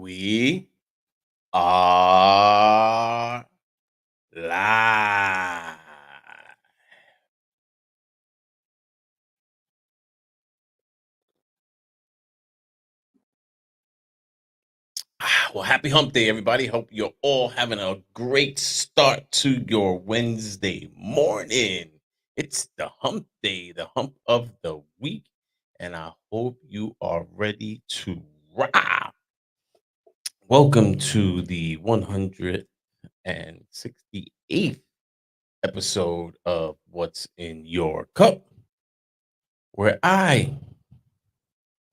We are live. Well, happy hump day, everybody. Hope you're all having a great start to your Wednesday morning. It's the hump day, the hump of the week, and I hope you are ready to rock. Welcome to the 168th episode of What's in Your Cup, where Brian,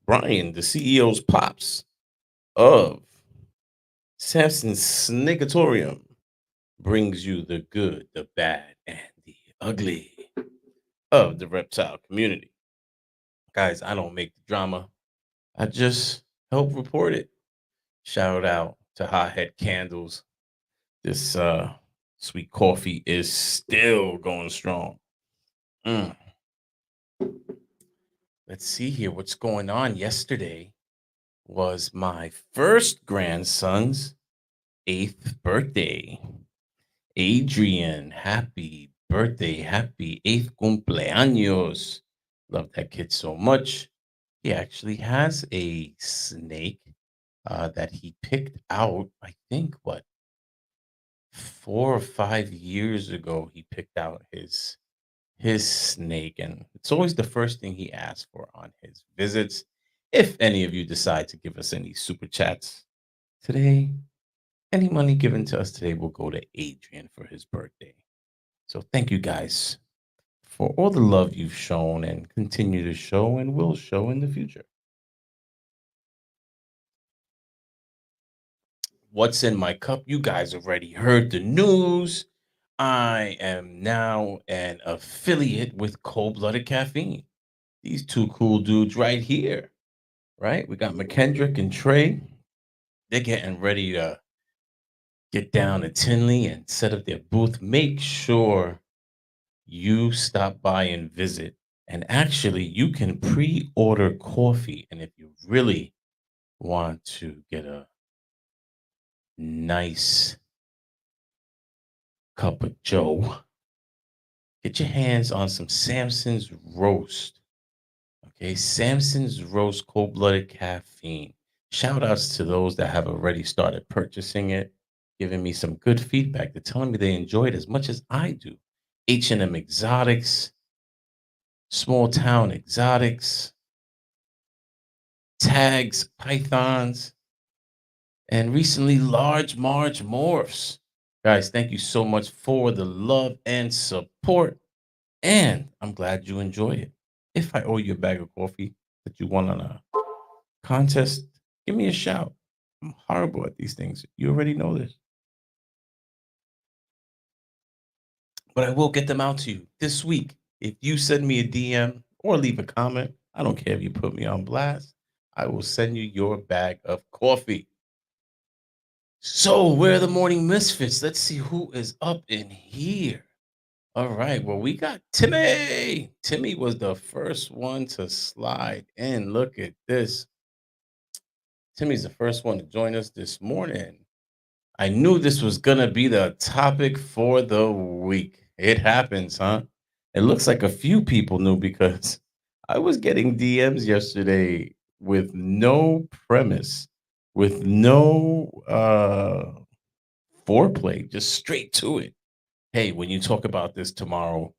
the CEO's pops of Samson's Snigatorium, brings you the good, the bad, and the ugly of the reptile community. Guys, I don't make the drama. I just help report it. Shout out to Hothead Candles. This sweet coffee is still going strong. Mm. Let's see here what's going on. Yesterday was my first grandson's 8th birthday. Adrian, happy birthday. Happy 8th cumpleaños. Love that kid so much. He actually has a snake that he picked out, I think, 4 or 5 years ago. He picked out his snake, and it's always the first thing he asks for on his visits. If any of you decide to give us any super chats today, any money given to us today will go to Adrian for his birthday. So thank you guys for all the love you've shown and continue to show and will show in the future. What's in my cup? You guys already heard the news. I am now an affiliate with Cold Blooded Caffeine. These two cool dudes right here, right? We got McKendrick and Trey. They're getting ready to get down to Tinley and set up their booth. Make sure you stop by and visit. And actually, you can pre order coffee. And if you really want to get a nice cup of Joe, get your hands on some Samson's Roast. Okay, Samson's Roast Cold Blooded Caffeine. Shout outs to those that have already started purchasing it, giving me some good feedback. They're telling me they enjoy it as much as I do. H&M Exotics, Small Town Exotics, Tags, Pythons, and recently Large Marge Morphs. Guys, thank you so much for the love and support. And I'm glad you enjoy it. If I owe you a bag of coffee that you won on a contest, give me a shout. I'm horrible at these things. You already know this. But I will get them out to you this week. If you send me a DM or leave a comment, I don't care if you put me on blast, I will send you your bag of coffee. So, where are the morning misfits? Let's see who is up in here. All right. Well, we got Timmy. Timmy was the first one to slide in. Look at this. Timmy's the first one to join us this morning. I knew this was going to be the topic for the week. It happens, huh? It looks like a few people knew because I was getting DMs yesterday with no premise, with no foreplay, just straight to it. Hey, when you talk about this tomorrow,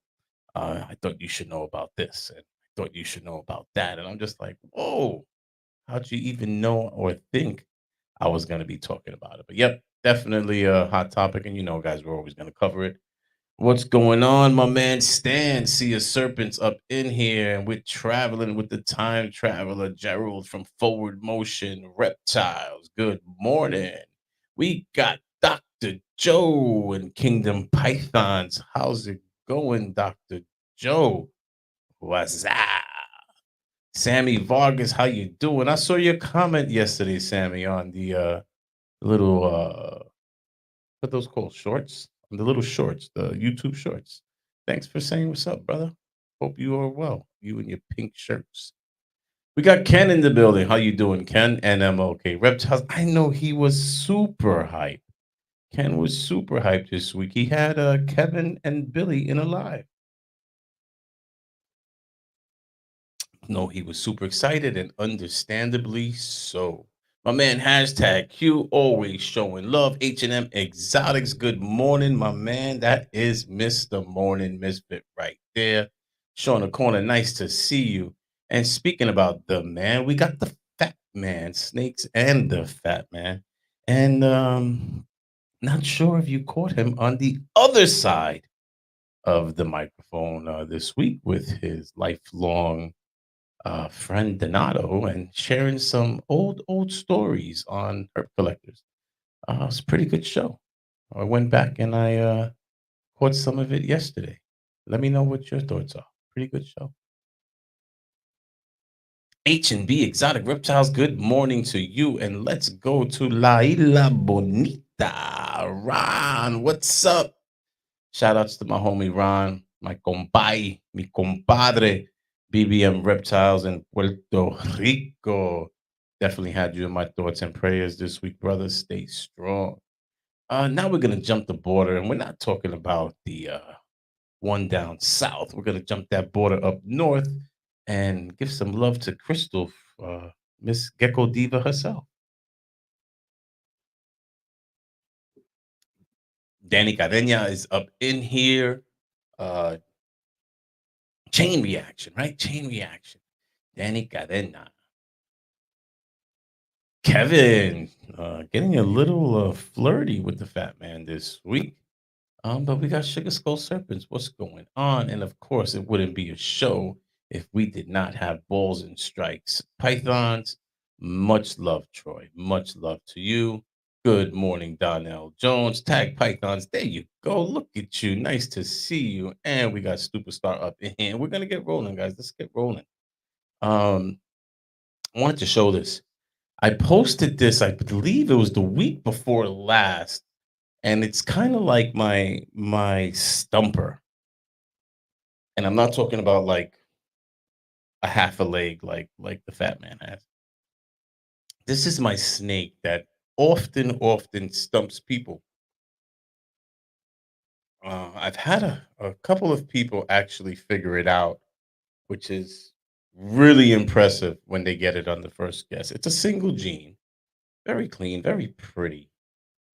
I thought you should know about this, and I thought you should know about that. And I'm just like, whoa, how'd you even know or think I was going to be talking about it? But yep, definitely a hot topic. And guys, we're always going to cover it. What's going on, my man Stan? See a serpent's up in here, and we're traveling with the time traveler Gerald from Forward Motion Reptiles. Good morning. We got Dr. Joe and Kingdom Pythons. How's it going, Dr. Joe? What's up? Sammy Vargas, how you doing? I saw your comment yesterday, Sammy, on the little what those called shorts? The little shorts, the YouTube shorts. Thanks for saying what's up, brother. Hope you are well. You and your pink shirts. We got Ken in the building. How you doing, Ken? NMOK Reptiles. I know he was super hyped. Ken was super hyped this week. He had Kevin and Billy in a live. No, he was super excited and understandably so. My man, hashtag Q, always showing love. H&M Exotics, good morning, my man. That is Mr. Morning Misfit right there. Showing a corner, nice to see you. And speaking about the man, we got the fat man, snakes and the fat man. And not sure if you caught him on the other side of the microphone this week with his lifelong friend Donato and sharing some old stories on herp collectors. It's a pretty good show. I went back and I caught some of it yesterday. Let me know what your thoughts are. Pretty good show. H&B Exotic Reptiles, good morning to you. And let's go to La Isla Bonita. Ron, what's up? Shout outs to my homie Ron, my compay, mi compadre, BBM Reptiles in Puerto Rico. Definitely had you in my thoughts and prayers this week, brothers. Stay strong. Now we're gonna jump the border, and we're not talking about the one down south. We're gonna jump that border up north and give some love to Crystal, uh, Miss Gecko Diva herself. Danny Cadena is up in here. Uh, Chain reaction, right? Chain reaction. Danny Cadena. Kevin, getting a little flirty with the fat man this week. But we got Sugar Skull Serpents. What's going on? And of course, it wouldn't be a show if we did not have balls and strikes. Pythons, much love, Troy. Much love to you. Good morning, Donnell Jones. Tag Pythons. There you go. Look at you. Nice to see you. And we got Superstar up in here. We're gonna get rolling, guys. Let's get rolling. Um, I wanted to show this. I posted this, I believe it was the week before last, and it's kind of like my stumper. And I'm not talking about like a half a leg like the fat man has. This is my snake that often stumps people. I've had a couple of people actually figure it out, which is really impressive when they get it on the first guess. It's a single gene, very clean, very pretty.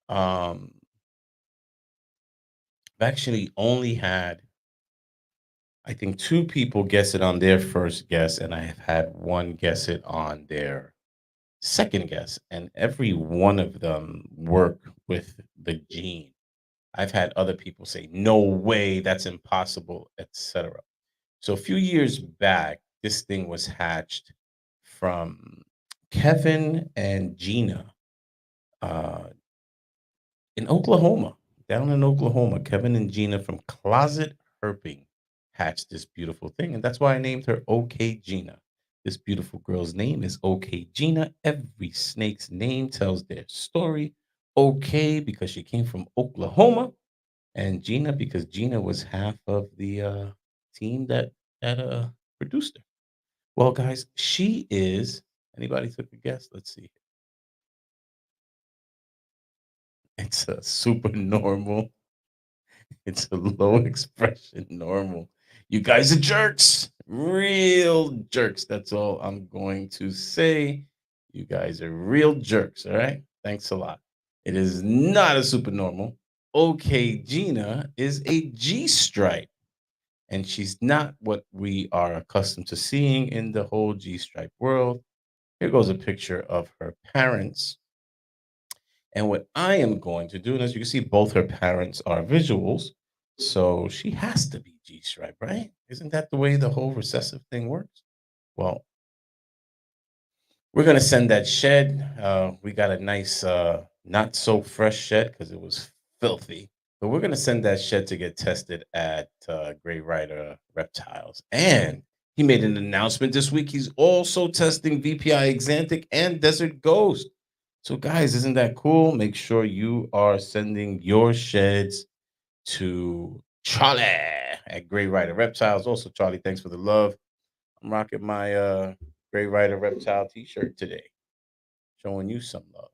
Um, I've actually only had, I think, 2 people guess it on their first guess, and I have had 1 guess it on their second guess, and every one of them work with the gene. I've had other people say, "No way, that's impossible," etc. So a few years back, this thing was hatched from Kevin and Gina, uh, in Oklahoma, down in Oklahoma. Kevin and Gina from Closet Herping hatched this beautiful thing, and that's why I named her OK Gina. This beautiful girl's name is OK Gina. Every snake's name tells their story. OK because she came from Oklahoma, and Gina because Gina was half of the team that produced her. Well, guys, she is. Anybody took a guess? Let's see. It's a super normal. It's a low expression normal. You guys are jerks. Real jerks. That's all I'm going to say. You guys are real jerks. All right. Thanks a lot. It is not a super normal. Okay, Gina is a G stripe, and she's not what we are accustomed to seeing in the whole G stripe world. Here goes a picture of her parents. And what I am going to do, and as you can see, both her parents are visuals. So she has to be G stripe, right? Isn't that the way the whole recessive thing works? Well, we're going to send that shed. We got a nice, not so fresh shed because it was filthy. But we're going to send that shed to get tested at Gray Rider Reptiles. And he made an announcement this week. He's also testing VPI Exantic and Desert Ghost. So, guys, isn't that cool? Make sure you are sending your sheds to Charlie at Gray Rider Reptiles. Also, Charlie, thanks for the love. I'm rocking my Gray Rider Reptile t-shirt today, showing you some love.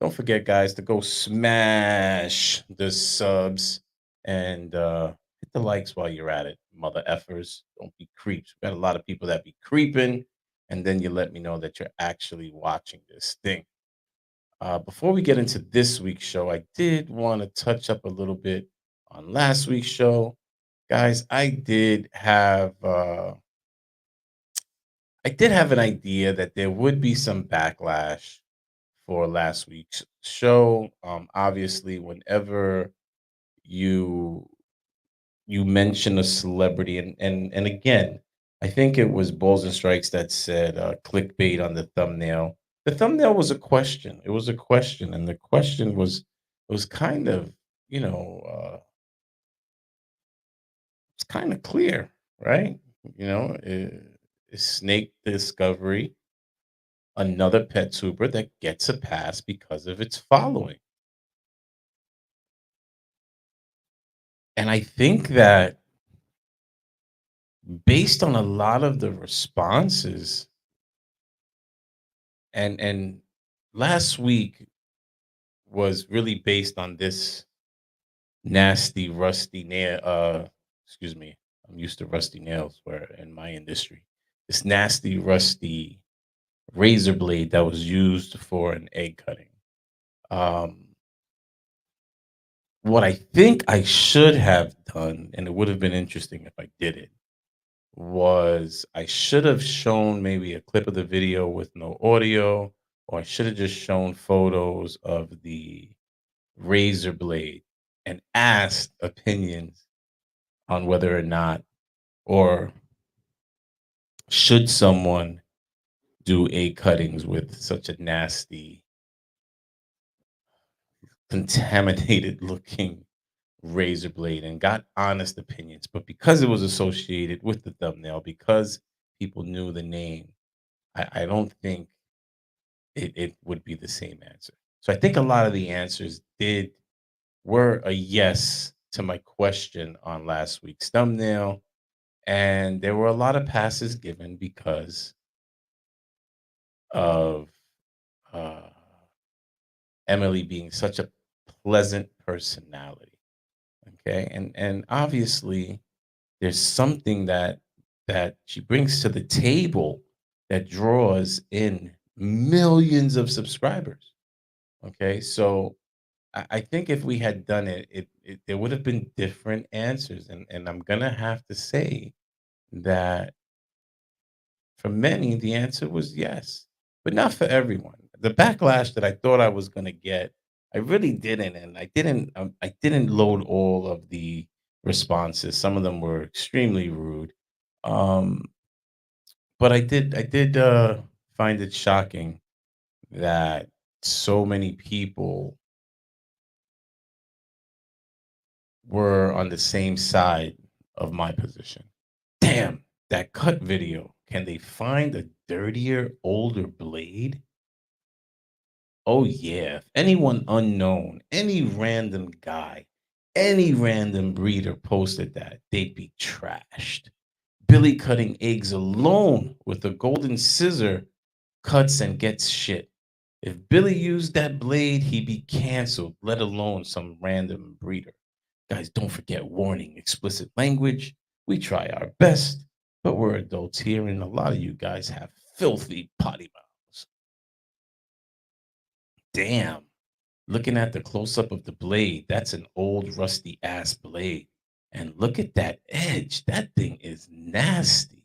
Don't forget, guys, to go smash the subs and hit the likes while you're at it, mother effers. Don't be creeps. We got a lot of people that be creeping, and then you let me know that you're actually watching this thing. Before we get into this week's show, I did want to touch up a little bit on last week's show. Guys, I did have an idea that there would be some backlash for last week's show. Obviously, whenever you you mention a celebrity, and again, I think it was Balls and Strikes that said clickbait on the thumbnail. The thumbnail was a question. It was a question, and the question was kind of you know it's kind of clear, right? You know, is snake discovery another pet super that gets a pass because of its following? And I think that based on a lot of the responses and last week was really based on this nasty rusty nail excuse me, I'm used to rusty nails where in my industry. This nasty rusty razor blade that was used for an egg cutting. Um what I think I should have done, and it would have been interesting if I did it, was I should have shown maybe a clip of the video with no audio, or I should have just shown photos of the razor blade and asked opinions on whether or not, or should someone do egg cuttings with such a nasty, contaminated looking razor blade, and got honest opinions. But because it was associated with the thumbnail, because people knew the name, I don't think it would be the same answer. So I think a lot of the answers were a yes to my question on last week's thumbnail. And there were a lot of passes given because of uh, Emily being such a pleasant personality. Okay. And obviously there's something that she brings to the table that draws in millions of subscribers. Okay. So I think if we had done it there would have been different answers, and I'm gonna have to say that for many, the answer was yes, but not for everyone. The backlash that I thought I was gonna get, I really didn't, and I didn't load all of the responses. Some of them were extremely rude, um, but I did find it shocking that so many people were on the same side of my position. Damn, that cut video. Can they find a dirtier, older blade? Oh, yeah. If anyone unknown, any random guy, any random breeder posted that, they'd be trashed. Billy cutting eggs alone with a golden scissor cuts and gets shit. If Billy used that blade, he'd be canceled, let alone some random breeder. Guys, don't forget warning, explicit language. We try our best, but we're adults here, and a lot of you guys have filthy potty mouths. Damn. Looking at the close up of the blade, that's an old rusty ass blade. And look at that edge. That thing is nasty.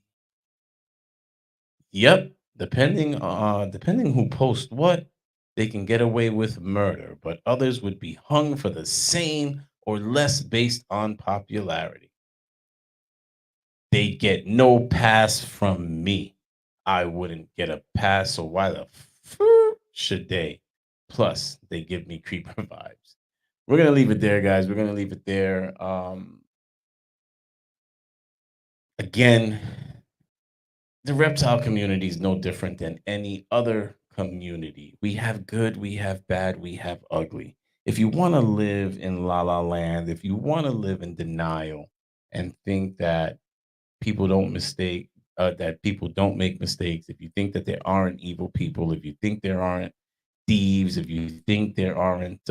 Yep. Depending who posts what, they can get away with murder, but others would be hung for the same or less based on popularity. They get no pass from me. I wouldn't get a pass, so why the should they? Plus, they give me creeper vibes. We're gonna leave it there, guys. We're gonna leave it there. Again, the reptile community is no different than any other community. We have good, we have bad, we have ugly. If you want to live in la la land, if you want to live in denial and think that people don't mistake that people don't make mistakes, if you think that there aren't evil people, if you think there aren't thieves, if you think there aren't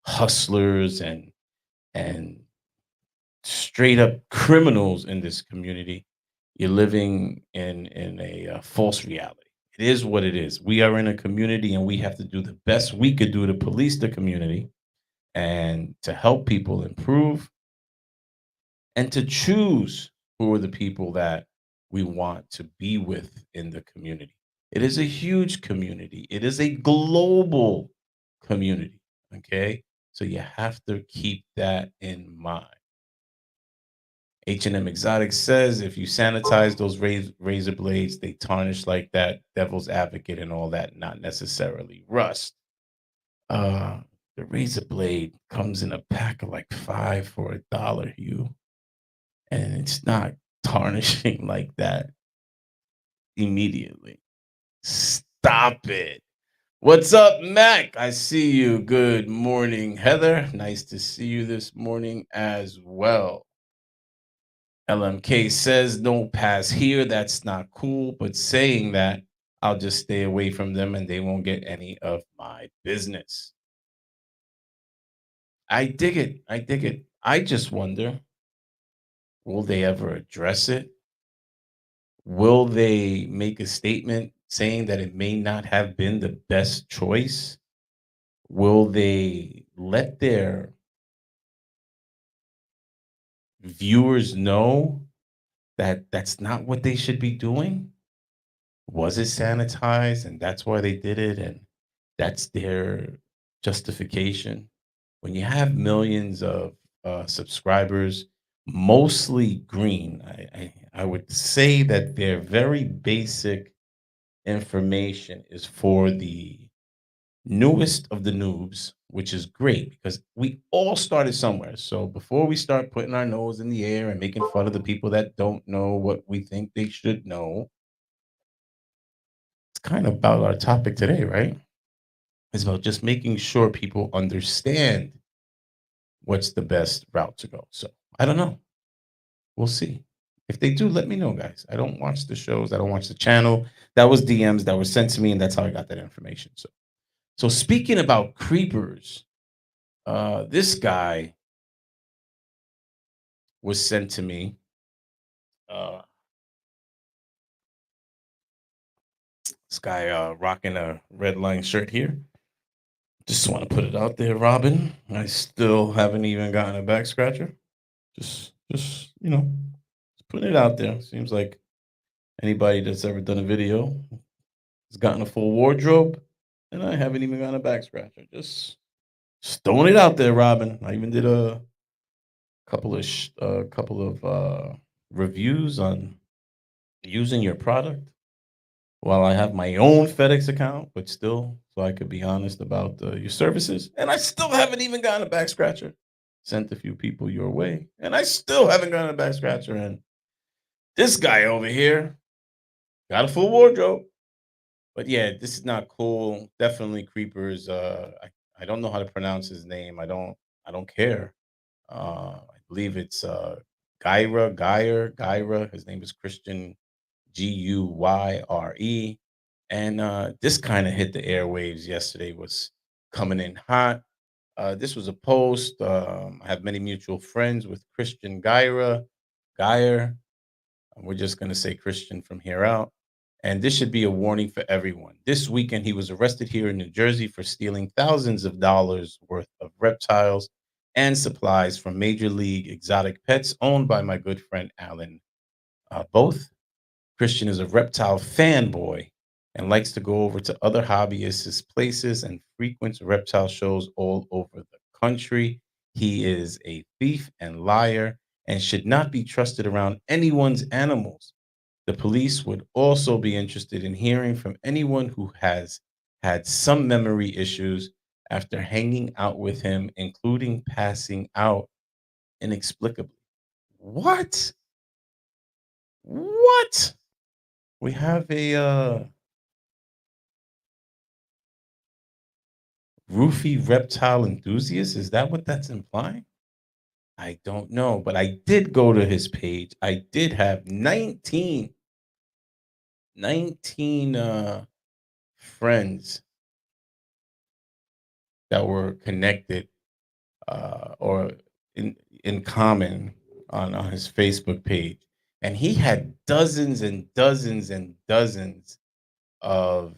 hustlers and straight up criminals in this community, you're living in a false reality. It is what it is. We are in a community, and we have to do the best we could do to police the community and to help people improve and to choose who are the people that we want to be with in the community. It is a huge community. It is a global community. Okay. So you have to keep that in mind. H&M Exotic says if you sanitize those razor blades, they tarnish like that devil's advocate and all that, not necessarily rust. Uh, the razor blade comes in a pack of like 5 for $1, Hugh, and it's not tarnishing like that immediately. Stop it. What's up, Mac? I see you. Good morning, Heather. Nice to see you this morning as well. LMK says, don't pass here. That's not cool. But saying that, I'll just stay away from them and they won't get any of my business. I dig it. I dig it. I just wonder, will they ever address it? Will they make a statement saying that it may not have been the best choice? Will they let their viewers know that that's not what they should be doing? Was it sanitized and that's why they did it? And that's their justification? When you have millions of subscribers, mostly green, I would say that their very basic information is for the newest of the noobs, which is great because we all started somewhere. So before we start putting our nose in the air and making fun of the people that don't know what we think they should know, it's kind of about our topic today, right? It's about just making sure people understand what's the best route to go. So I don't know. We'll see. If they do, let me know, guys. I don't watch the shows. I don't watch the channel. That was DMs that were sent to me, and that's how I got that information. So speaking about creepers, this guy was sent to me. Uh, this guy rocking a red line shirt here. Just want to put it out there, Robin. I still haven't even gotten a back scratcher. Just just putting it out there. Seems like anybody that's ever done a video has gotten a full wardrobe, and I haven't even gotten a back scratcher. Just throwing it out there, Robin. I even did a couple of reviews on using your product while I have my own FedEx account, but still, so I could be honest about your services. And I still haven't even gotten a back scratcher. Sent a few people your way, and I still haven't gotten a back scratcher. And this guy over here got a full wardrobe. But yeah, this is not cool. Definitely creepers. I don't know how to pronounce his name. I don't care. I believe it's Gyra. His name is Christian Guyre. And this kind of hit the airwaves yesterday, was coming in hot. This was a post. I have many mutual friends with Christian Geyer. We're just going to say Christian from here out. And this should be a warning for everyone. This weekend, he was arrested here in New Jersey for stealing thousands of dollars worth of reptiles and supplies from Major League Exotic Pets owned by my good friend Alan. Both Christian is a reptile fanboy and likes to go over to other hobbyists' places and frequents reptile shows all over the country. He is a thief and liar and should not be trusted around anyone's animals. The police would also be interested in hearing from anyone who has had some memory issues after hanging out with him, including passing out inexplicably. What? What? We have a roofie reptile enthusiast. Is that what that's implying? I don't know, but I did go to his page. I did have 19. 19 friends that were connected or in common on his Facebook page, and he had dozens and dozens and dozens of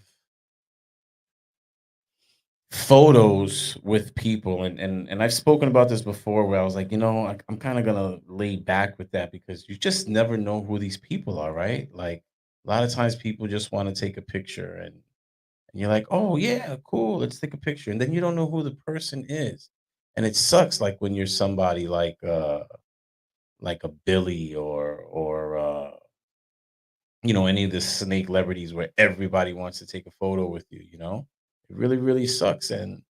photos with people, and I've spoken about this before where I was like, I'm kind of gonna lay back with that because you just never know who these people are, right? Like a lot of times people just want to take a picture and you're like, oh yeah, cool, let's take a picture. And then you don't know who the person is. And it sucks like when you're somebody like a Billy or any of the snake celebrities where everybody wants to take a photo with you. It really, really sucks. And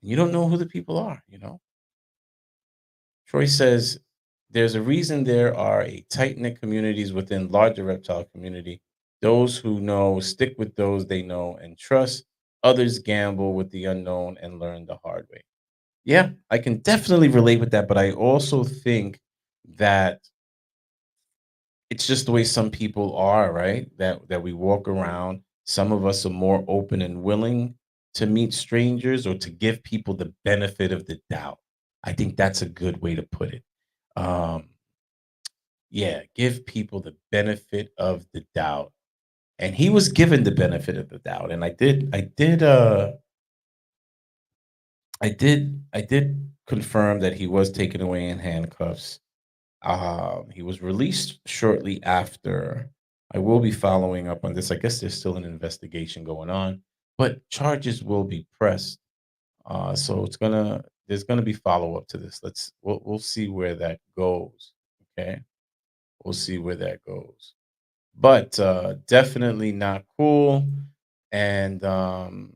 you don't know who the people are. Troy says there's a reason there are a tight-knit communities within larger reptile community. Those who know stick with those they know and trust. Others gamble with the unknown and learn the hard way. Yeah, I can definitely relate with that, but I also think that it's just the way some people are, right? That we walk around. Some of us are more open and willing to meet strangers or to give people the benefit of the doubt. I think that's a good way to put it. Um, yeah, give people the benefit of the doubt. And he was given the benefit of the doubt. And I did confirm that he was taken away in handcuffs. He was released shortly after. I will be following up on this. I guess there's still an investigation going on, but charges will be pressed. So there's gonna be follow up to this. We'll see where that goes. Okay, we'll see where that goes. But definitely not cool. And when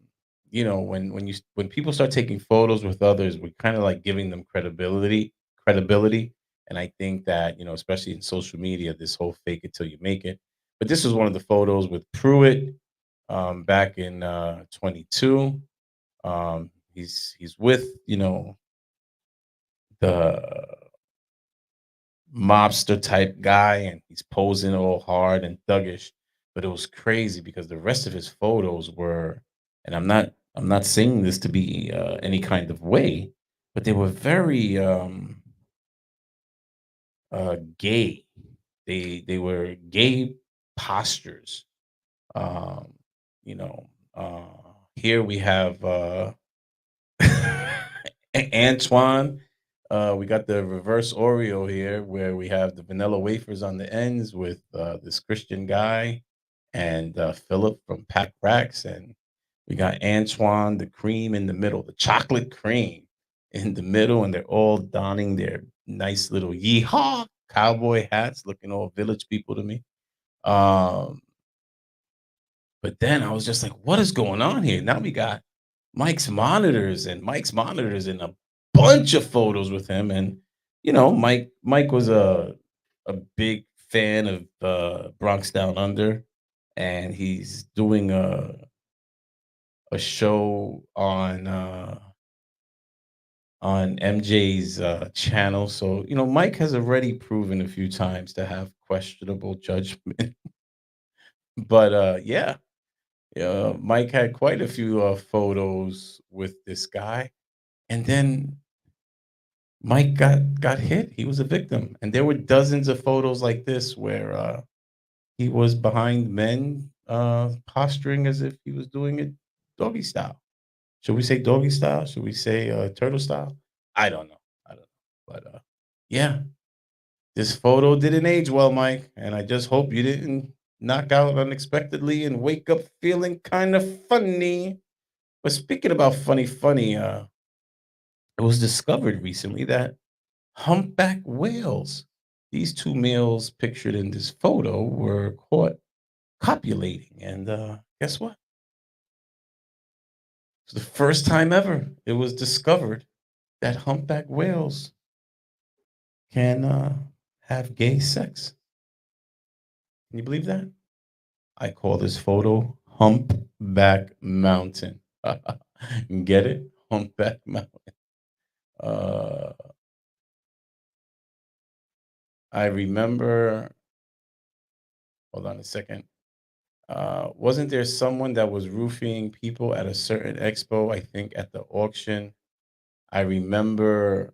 people start taking photos with others, we're kind of like giving them credibility. And I think that especially in social media, this whole fake it till you make it. But this was one of the photos with Pruitt back in 22. He's with the mobster type guy, and he's posing all hard and thuggish. But it was crazy because the rest of his photos were, and I'm not saying this to be any kind of way, but they were very gay. They were gay postures. Um, you know, here we have Antoine. We got the reverse Oreo here, where we have the vanilla wafers on the ends with this Christian guy and Philip from Pack Racks, and we got Antoine, the cream in the middle, the chocolate cream in the middle, and they're all donning their nice little yeehaw cowboy hats, looking all village people to me. Um, but then I was just like, what is going on here? Now we got Mike's monitors and a bunch of photos with him. And Mike was a big fan of Bronx Down Under, and he's doing a show on MJ's channel. So, Mike has already proven a few times to have questionable judgment. But yeah, Mike had quite a few photos with this guy, and then Mike got hit. He was a victim, and there were dozens of photos like this where he was behind men, posturing as if he was doing it doggy style. Should we say doggy style? Should we say turtle style? I don't know. I don't know. But yeah, this photo didn't age well, Mike, and I just hope you didn't knock out unexpectedly and wake up feeling kind of funny. But speaking about funny, it was discovered recently that humpback whales, these two males pictured in this photo, were caught copulating. And guess what? It's the first time ever it was discovered that humpback whales can have gay sex. Can you believe that? I call this photo Humpback Mountain. Get it? Humpback Mountain. Uh, I remember, hold on a second. Wasn't there someone that was roofing people at a certain expo? I think at the auction. I remember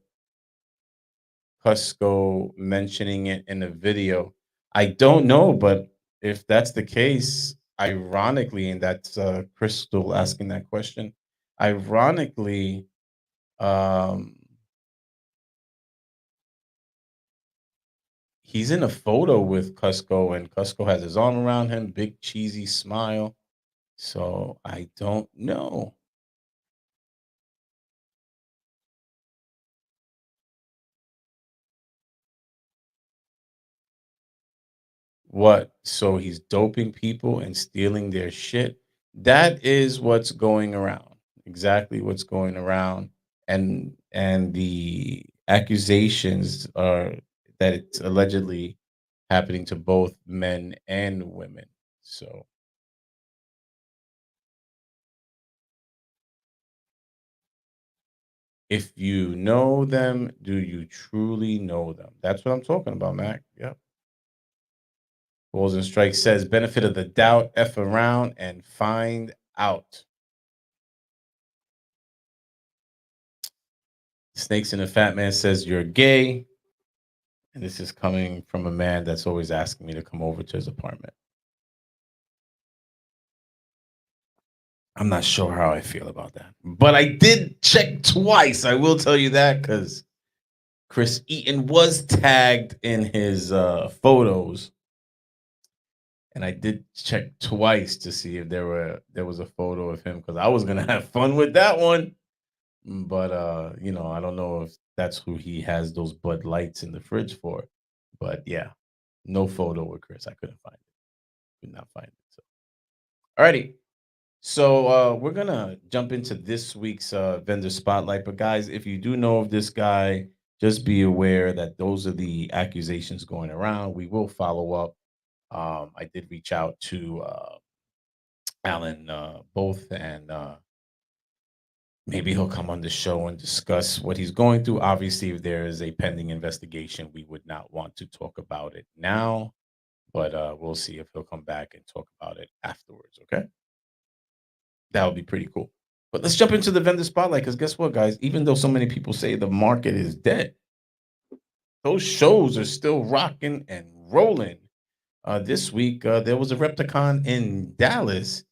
Cusco mentioning it in a video. I don't know, but if that's the case, ironically, and that's Crystal asking that question, ironically, um, he's in a photo with Cusco, and Cusco has his arm around him, big cheesy smile. So I don't know. What? So he's doping people and stealing their shit? That is what's going around. Exactly what's going around. And the accusations are that it's allegedly happening to both men and women. So if you know them, do you truly know them? That's what I'm talking about, Mac. Yep. Balls and Strike says benefit of the doubt, F around and find out. Snakes in the Fat Man says you're gay. And this is coming from a man that's always asking me to come over to his apartment. I'm not sure how I feel about that. But I did check twice. I will tell you that because Chris Eaton was tagged in his photos. And I did check twice to see if there was a photo of him because I was gonna have fun with that one. But I don't know if that's who he has those Bud Lights in the fridge for. But yeah, no photo with Chris. I couldn't find it. Could not find it. So alrighty. So we're gonna jump into this week's vendor spotlight. But guys, if you do know of this guy, just be aware that those are the accusations going around. We will follow up. I did reach out to Alan both, and maybe he'll come on the show and discuss what he's going through. Obviously, if there is a pending investigation, we would not want to talk about it now, but we'll see if he'll come back and talk about it afterwards. Okay, that would be pretty cool. But let's jump into the vendor spotlight because guess what, guys? Even though so many people say the market is dead, those shows are still rocking and rolling. This week, there was a Repticon in Dallas,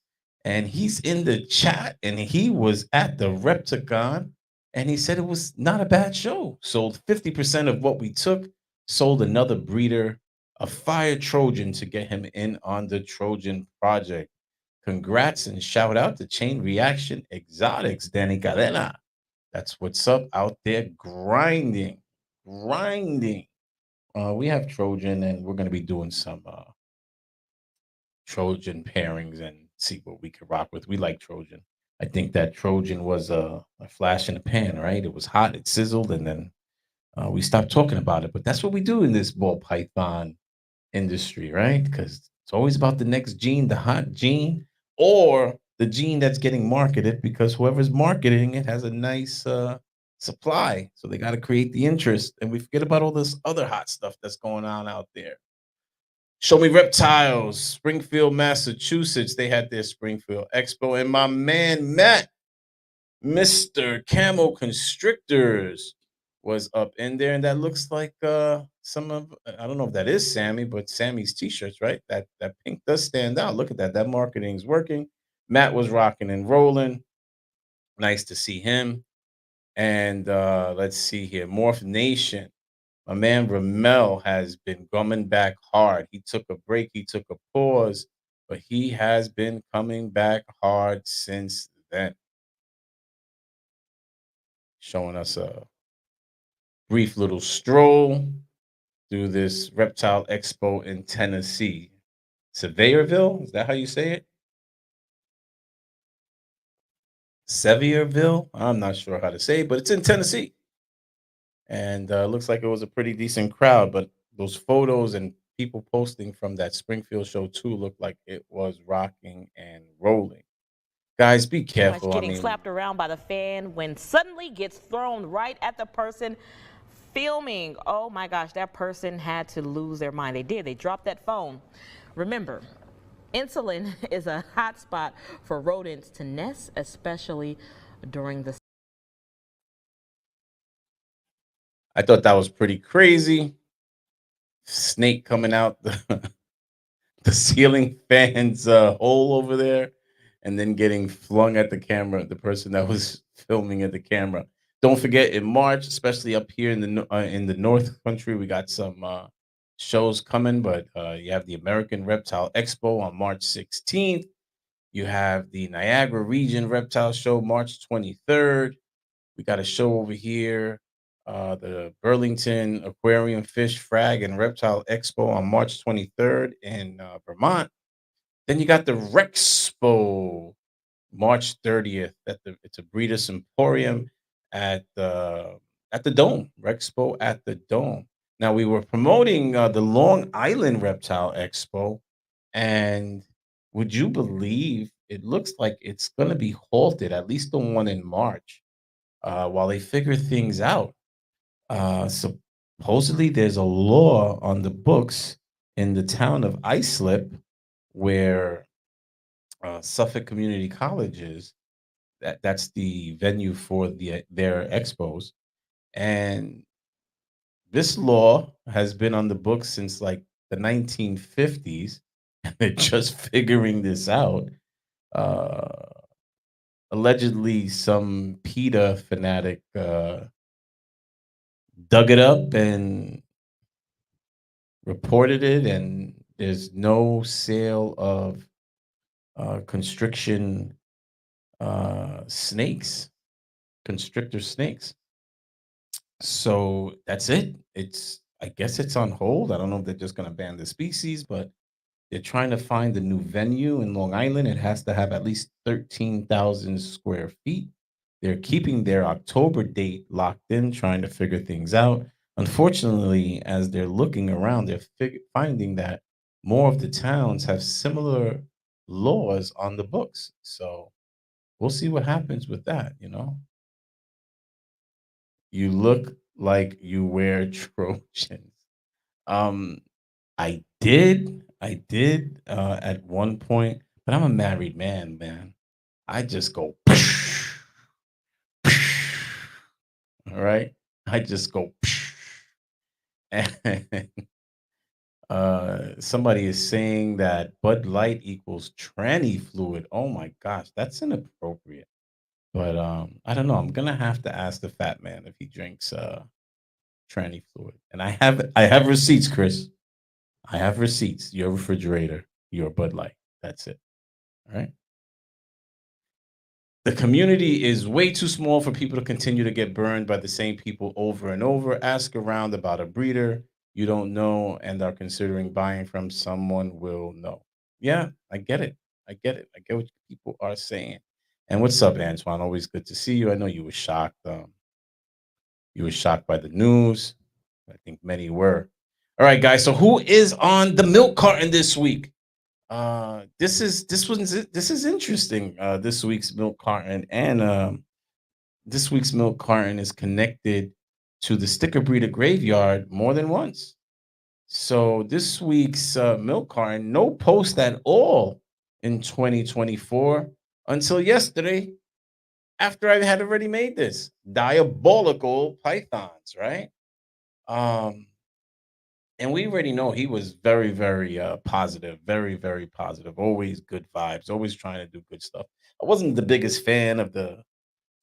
and he's in the chat, and he was at the Repticon, and he said it was not a bad show. Sold 50% of what we took, sold another breeder, a fire Trojan to get him in on the Trojan project. Congrats and shout out to Chain Reaction Exotics, Danny Cadena. That's what's up out there grinding, grinding. We have Trojan, and we're going to be doing some Trojan pairings and see what we could rock with. We like Trojan. I think that Trojan was a flash in the pan, right? It was hot, it sizzled, and then we stopped talking about it. But that's what we do in this ball python industry, right? Because it's always about the next gene, the hot gene, or the gene that's getting marketed because whoever's marketing it has a nice supply. So they got to create the interest. And we forget about all this other hot stuff that's going on out there. Show Me Reptiles, Springfield, Massachusetts. They had their Springfield Expo. And my man Matt, Mr. Camo Constrictors, was up in there. And that looks like some of I don't know if that is Sammy, but Sammy's t-shirts, right? That pink does stand out. Look at that. That marketing's working. Matt was rocking and rolling. Nice to see him. And let's see here. Morph Nation. My man Ramel has been coming back hard. He took a break, he took a pause, but he has been coming back hard since then. Showing us a brief little stroll through this reptile expo in Tennessee. Sevierville? Is that how you say it? Sevierville? I'm not sure how to say it, but it's in Tennessee. And looks like it was a pretty decent crowd, but those photos and people posting from that Springfield show too looked like it was rocking and rolling. Guys, be Pretty much careful. I getting mean, slapped around by the fan when suddenly gets thrown right at the person filming. Oh my gosh, that person had to lose their mind. They did. They dropped that phone. Remember, Insulin is a hotspot for rodents to nest, especially during the I thought that was pretty crazy. Snake coming out the, the ceiling fans hole over there and then getting flung at the camera, the person that was filming at the camera. Don't forget in March, especially up here in the in the North Country, we got some shows coming. But you have the American Reptile Expo on March 16th. You have the Niagara Region Reptile Show March 23rd. We got a show over here, the Burlington Aquarium Fish, Frag, and Reptile Expo on March 23rd in Vermont. Then you got the Rexpo March 30th at the it's a Breeders Emporium at the Dome. Rexpo at the Dome. Now we were promoting the Long Island Reptile Expo, and would you believe it looks like it's going to be halted, at least the one in March, while they figure things out. Supposedly, there's a law on the books in the town of Islip, where Suffolk Community College is. That's the venue for their expos, and this law has been on the books since like the 1950s, and they're just figuring this out. Uh, Allegedly, some PETA fanatic dug it up and reported it, and there's no sale of constriction snakes, constrictor snakes. So that's it. I guess it's on hold. I don't know if they're just going to ban the species, but they're trying to find a new venue in Long Island. It has to have at least 13,000 square feet. They're keeping their October date locked in, trying to figure things out. Unfortunately, as they're looking around, they're finding that more of the towns have similar laws on the books. So we'll see what happens with that. You look like you wear Trojans. Um, I did at one point, but I'm a married man, man. I just go, all right? I just go, and somebody is saying that Bud Light equals tranny fluid. Oh my gosh, that's inappropriate. But I don't know. I'm gonna have to ask the fat man if he drinks tranny fluid. And I have receipts, Chris. I have receipts. Your refrigerator, your Bud Light. That's it. All right. The community is way too small for people to continue to get burned by the same people over and over. Ask around about a breeder you don't know and are considering buying from. Someone will know. Yeah, I get it. I get it. I get what people are saying. And what's up, Antoine? Always good to see you. I know you were shocked. You were shocked by the news. I think many were. All right, guys. So who is on the milk carton this week? This is interesting. This week's milk carton, and this week's milk carton is connected to the sticker breeder graveyard more than once. So this week's milk carton, no post at all in 2024 until yesterday, after I had already made this diabolical pythons, right? Um, and we already know he was very, very positive, very, very positive. Always good vibes, always trying to do good stuff. I wasn't the biggest fan of the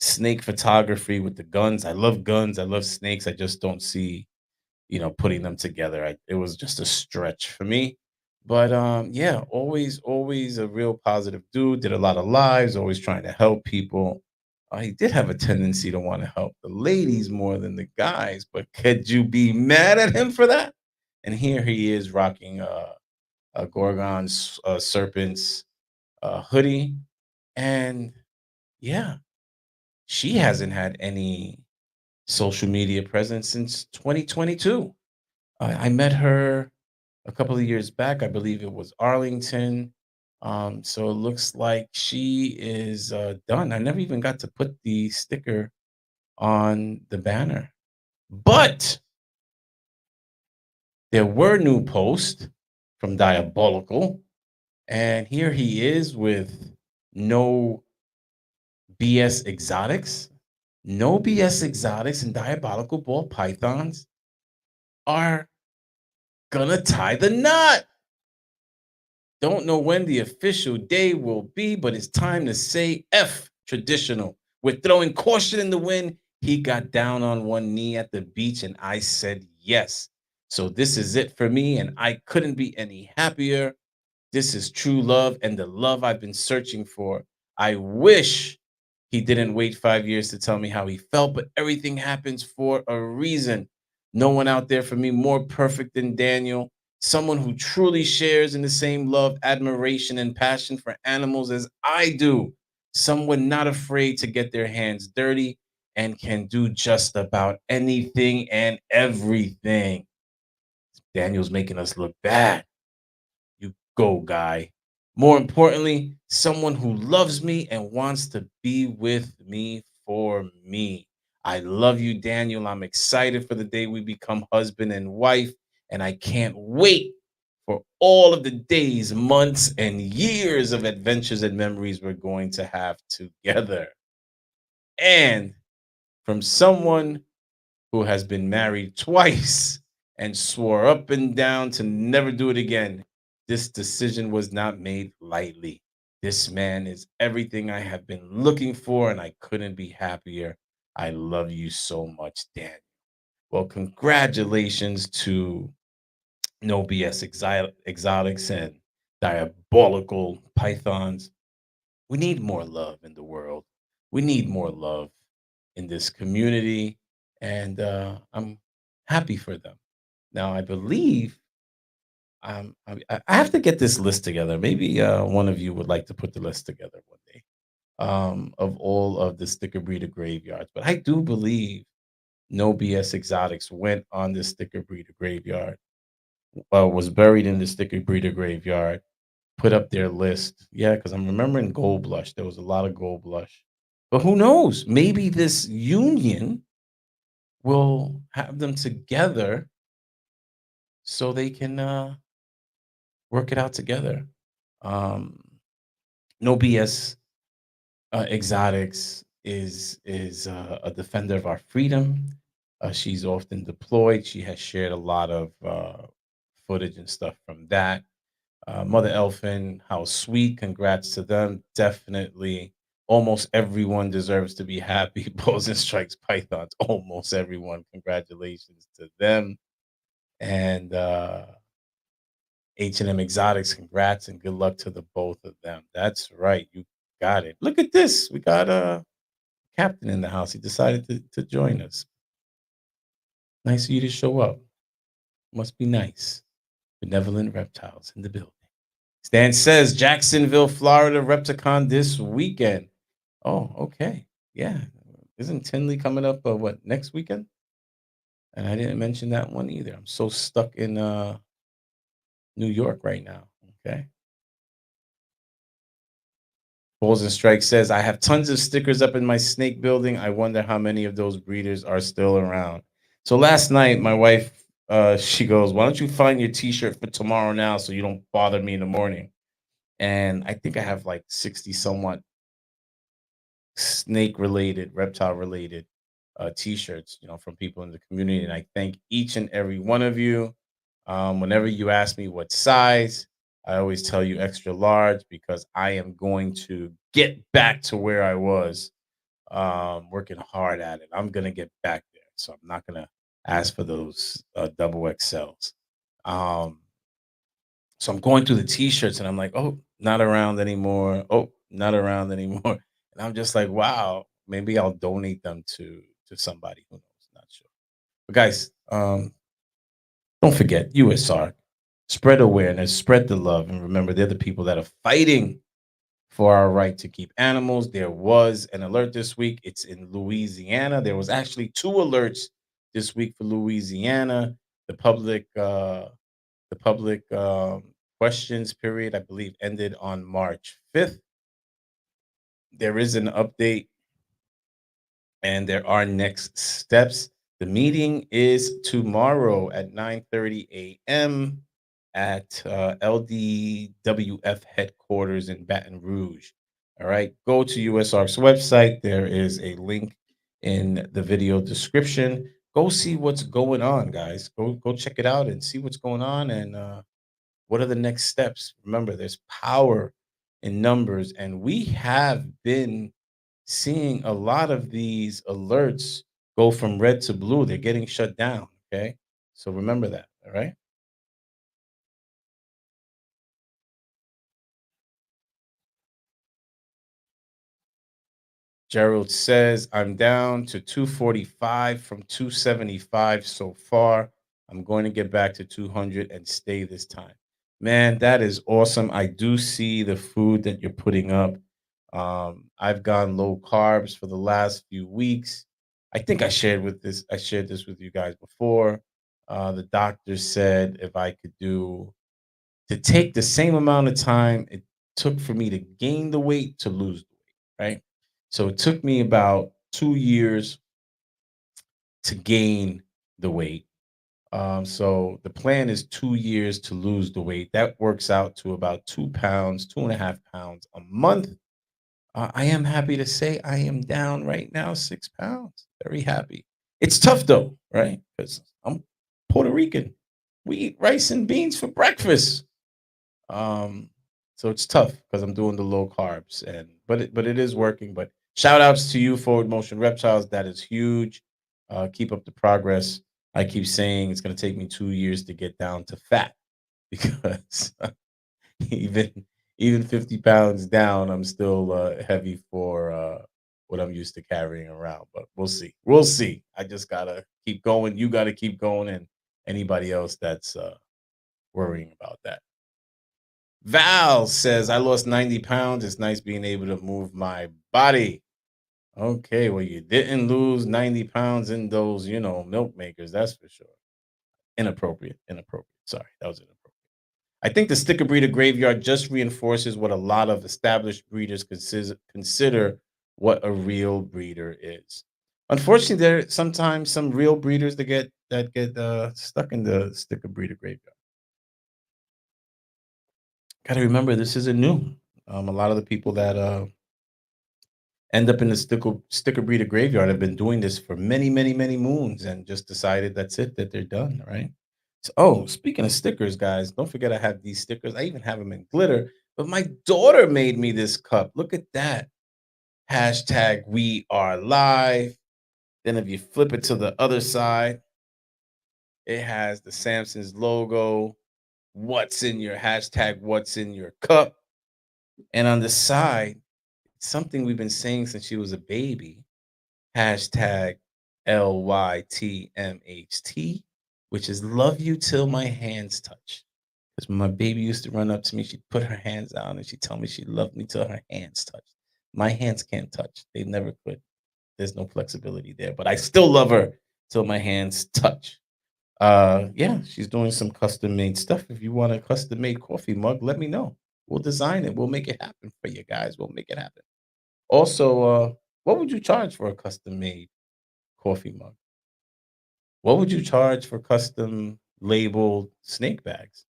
snake photography with the guns. I love guns. I love snakes. I just don't see, putting them together. It was just a stretch for me. But yeah, always a real positive dude. Did a lot of lives. Always trying to help people. He did have a tendency to want to help the ladies more than the guys. But could you be mad at him for that? And here he is rocking a Gorgon's serpent's hoodie, and yeah, she hasn't had any social media presence since 2022. I met her a couple of years back. I believe it was Arlington. So it looks like she is done. I never even got to put the sticker on the banner, but there were new posts from Diabolical, And here he is with no BS exotics. No BS exotics and diabolical ball pythons are gonna tie the knot. Don't know when the official day will be, but it's time to say F traditional. We're throwing caution in the wind. He got down on one knee at the beach, and I said yes. So this is it for me, and I couldn't be any happier. This is true love and the love I've been searching for. I wish he didn't wait 5 years to tell me how he felt, but everything happens for a reason. No one out there for me more perfect than Daniel. Someone who truly shares in the same love, admiration, and passion for animals as I do. Someone not afraid to get their hands dirty and can do just about anything and everything. Daniel's making us look bad. You go, guy. More importantly, someone who loves me and wants to be with me for me. I love you, Daniel. I'm excited for the day we become husband and wife, and I can't wait for all of the days, months, and years of adventures and memories we're going to have together. And from someone who has been married twice and swore up and down to never do it again. This decision was not made lightly. This man is everything I have been looking for, and I couldn't be happier. I love you so much, Dan. Well, congratulations to No BS Exotics and Diabolical Pythons. We need more love in the world. We need more love in this community, and I'm happy for them. Now, I believe I have to get this list together. Maybe one of you would like to put the list together one day of all of the sticker breeder graveyards. But I do believe No BS Exotics went on the sticker breeder graveyard, was buried in the sticker breeder graveyard, put up their list. Yeah, because I'm remembering Gold Blush. There was a lot of Gold Blush. But who knows? Maybe this union will have them together so they can work it out together. Um, no BS Exotics is a defender of our freedom. She's often deployed. She has shared a lot of footage and stuff from that. Mother Elfin, how sweet. Congrats to them. Definitely. Almost everyone deserves to be happy. Balls and Strikes Pythons. Almost everyone. Congratulations to them. And H&M Exotics, congrats and good luck to the both of them. That's right. You got it. Look at this. We got a captain in the house. He decided to join us. Nice of you to show up. Must be nice. Benevolent reptiles in the building. Stan says Jacksonville, Florida, Repticon this weekend. Oh, okay. Yeah. Isn't Tinley coming up what next weekend? And I didn't mention that one either. I'm so stuck in New York right now. Okay. Balls and Strike says, I have tons of stickers up in my snake building. I wonder how many of those breeders are still around. So last night, my wife, she goes, why don't you find your t-shirt for tomorrow now so you don't bother me in the morning? And I think I have like 60 somewhat snake related, reptile related t-shirts, from people in the community. And I thank each and every one of you. Whenever you ask me what size, I always tell you extra large because I am going to get back to where I was, working hard at it. I'm gonna get back there, so I'm not gonna ask for those double XLs. Um, so I'm going through the t-shirts and I'm like, oh, not around anymore. Oh, not around anymore. And I'm just like, wow, maybe I'll donate them to somebody. Who knows? Not sure. But guys, don't forget USR. Spread awareness, spread the love, and remember they're the people that are fighting for our right to keep animals. There was an alert this week. It's in Louisiana. There was actually two alerts this week for Louisiana. The public questions period, I believe, ended on March 5th. There is an update and there are next steps. The meeting is tomorrow at 9:30 a.m. at LDWF headquarters in Baton Rouge. All right, go to USARC's website. There is a link in the video description. Go see what's going on, guys. Go check it out and see what's going on and what are the next steps. Remember, there's power in numbers, and we have been seeing a lot of these alerts go from red to blue. They're getting shut down. Okay, so remember that. All right. Gerald says, I'm down to 245 from 275 so far. I'm going to get back to 200 and stay this time. Man, that is awesome. I do see the food that you're putting up. I've gone low carbs for the last few weeks. I shared this with you guys before. The doctor said if I could do to take the same amount of time it took for me to gain the weight to lose the weight, right? So it took me about 2 years to gain the weight. So the plan is 2 years to lose the weight. That works out to about 2 pounds, 2.5 pounds a month. I am happy to say I am down right now 6 pounds. Very happy. It's tough though, right? Because I'm Puerto Rican. We eat rice and beans for breakfast. Um, so it's tough because I'm doing the low carbs and but it is working. But shout outs to you, Forward Motion Reptiles. That is huge. Keep up the progress. I keep saying it's gonna take me 2 years to get down to fat because even even 50 pounds down, I'm still heavy for what I'm used to carrying around. But we'll see. We'll see. I just gotta keep going. You gotta keep going, and anybody else that's worrying about that. Val says, I lost 90 pounds. It's nice being able to move my body. Okay, well, you didn't lose 90 pounds in those, milk makers. That's for sure. Inappropriate. Inappropriate. Sorry, that was inappropriate. I think the sticker breeder graveyard just reinforces what a lot of established breeders consider what a real breeder is. Unfortunately, there are sometimes some real breeders that get stuck in the sticker breeder graveyard. Got to remember, this isn't new. A lot of the people that end up in the sticker breeder graveyard have been doing this for many, many, many moons and just decided that's it, that they're done, right? So, oh, speaking of stickers, guys, don't forget I have these stickers. I even have them in glitter, but my daughter made me this cup. Look at that. Hashtag we are live. Then if you flip it to the other side, it has the Samson's logo. What's in your hashtag? What's in your cup? And on the side, something we've been saying since she was a baby. Hashtag LYTMHT, which is love you till my hands touch. Because when my baby used to run up to me, she'd put her hands out and she'd tell me she loved me till her hands touched. My hands can't touch. They never could. There's no flexibility there. But I still love her till my hands touch. Yeah, she's doing some custom made stuff. If you want a custom made coffee mug, let me know. We'll design it. We'll make it happen for you guys. We'll make it happen. Also, what would you charge for a custom made coffee mug? What would you charge for custom labeled snake bags?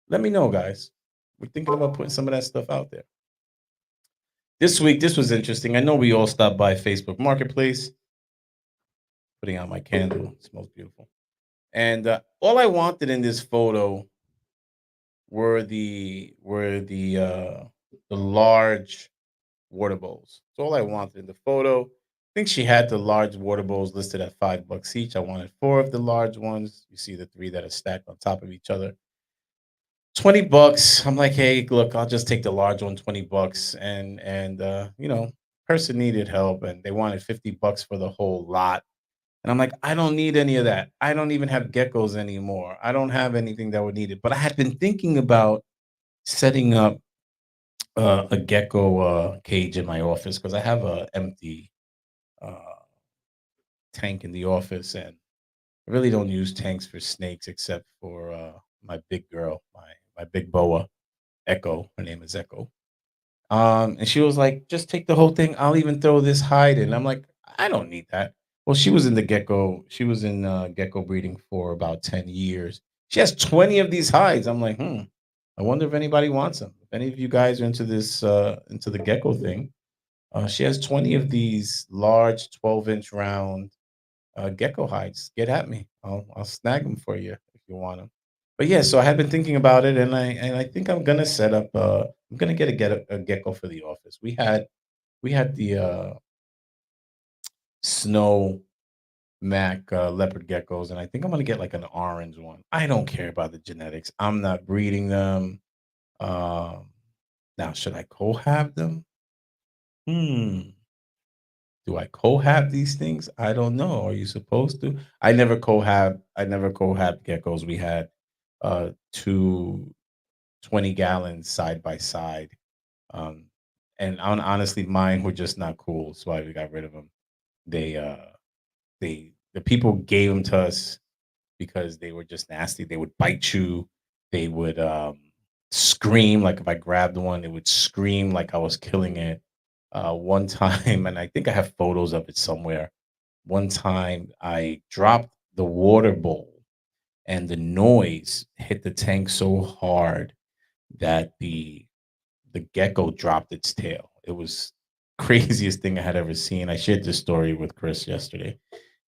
Let me know, guys. We're thinking about putting some of that stuff out there. This week, this was interesting. I know we all stopped by Facebook Marketplace, putting out my candle. It smells beautiful. And all I wanted in this photo were the large water bowls. That's all I wanted in the photo. I think she had the large water bowls listed at $5 each. I wanted four of the large ones. You see the three that are stacked on top of each other. $20. I'm like, hey, look, I'll just take the large one, $20. And person needed help and they wanted $50 for the whole lot. And I'm like, I don't need any of that. I don't even have geckos anymore. I don't have anything that would need it. But I had been thinking about setting up a gecko cage in my office because I have a empty uh, tank in the office, and I really don't use tanks for snakes except for my big girl, my big boa Echo. Her name is Echo. And she was like, "Just take the whole thing. I'll even throw this hide in." I'm like, "I don't need that." Well, she was in gecko breeding for about 10 years. She has 20 of these hides. I'm like, I wonder if anybody wants them. If any of you guys are into this, into the gecko thing, she has 20 of these large 12-inch round gecko hides. Get at me. I'll snag them for you if you want them. But yeah, so I have been thinking about it, and I think I'm gonna set up. I'm gonna get a gecko for the office. We had the snow Mac leopard geckos, and I think I'm gonna get like an orange one. I don't care about the genetics. I'm not breeding them. Um, Now, should I cohab them? Hmm. Do I cohab these things? I don't know. Are you supposed to? I never cohab geckos. We had two 20 gallons side by side. Um, and honestly, mine were just not cool. So I got rid of them. They the people gave them to us because they were just nasty. They would bite you. They would scream. Like if I grabbed one, it would scream like I was killing it. One time, and I think I have photos of it somewhere. One time, I dropped the water bowl, and the noise hit the tank so hard that the gecko dropped its tail. It was craziest thing I had ever seen. I shared this story with Chris yesterday.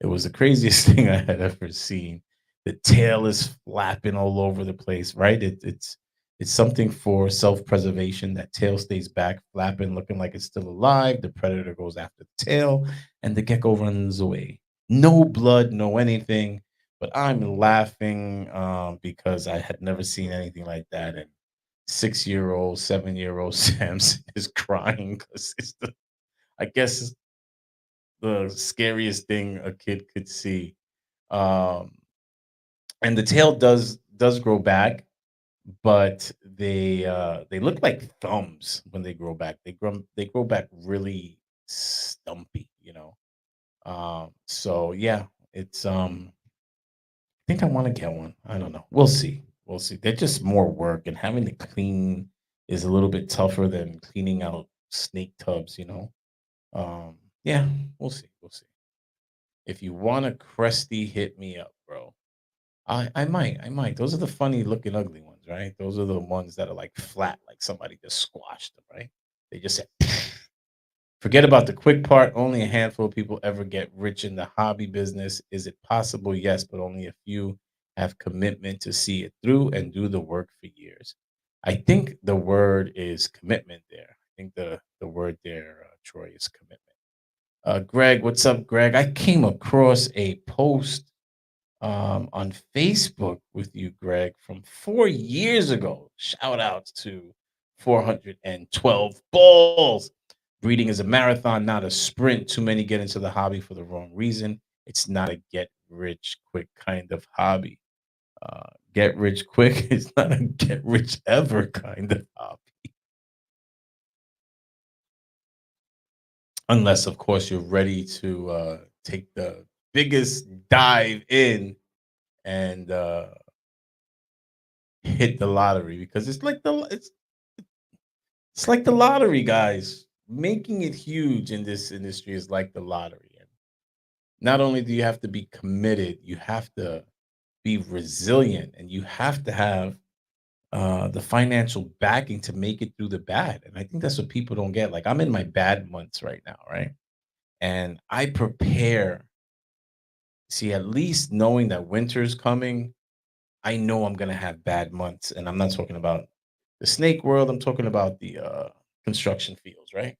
It was the craziest thing I had ever seen. The tail is flapping all over the place, right? It's something for self-preservation. That tail stays back, flapping, looking like it's still alive. The predator goes after the tail, and the gecko runs away. No blood, no anything. But I'm laughing because I had never seen anything like that. And 6-year-old, 7-year-old Samson is crying because I guess the scariest thing a kid could see. Um, and the tail does grow back, but they look like thumbs when they grow back. They grow back really stumpy. So yeah, it's I think I want to get one. I don't know. We'll see. We'll see. They're just more work, and having to clean is a little bit tougher than cleaning out snake tubs. Um, yeah, we'll see. We'll see. If you want a crusty, hit me up, bro. I might. Those are the funny looking ugly ones, right? Those are the ones that are like flat, like somebody just squashed them, right? They just said, forget about the quick part. Only a handful of people ever get rich in the hobby business. Is it possible? Yes, but only a few have commitment to see it through and do the work for years. I think the word is commitment there. I think the word there, Troy, is commitment. Greg, what's up, Greg? I came across a post on Facebook with you, Greg, from 4 years ago. Shout outs to 412 balls. Breeding is a marathon, not a sprint. Too many get into the hobby for the wrong reason. It's not a get rich quick kind of hobby. Get rich quick is not a get rich ever kind of hobby. Unless, of course, you're ready to take the biggest dive in and hit the lottery because it's like the lottery, guys. Making it huge in this industry is like the lottery. And not only do you have to be committed, you have to be resilient, and you have to have the financial backing to make it through the bad. And I think that's what people don't get. Like I'm in my bad months right now, right? And I prepare. See, at least knowing that winter's coming, I know I'm gonna have bad months, and I'm not talking about the snake world. I'm talking about the construction fields, right?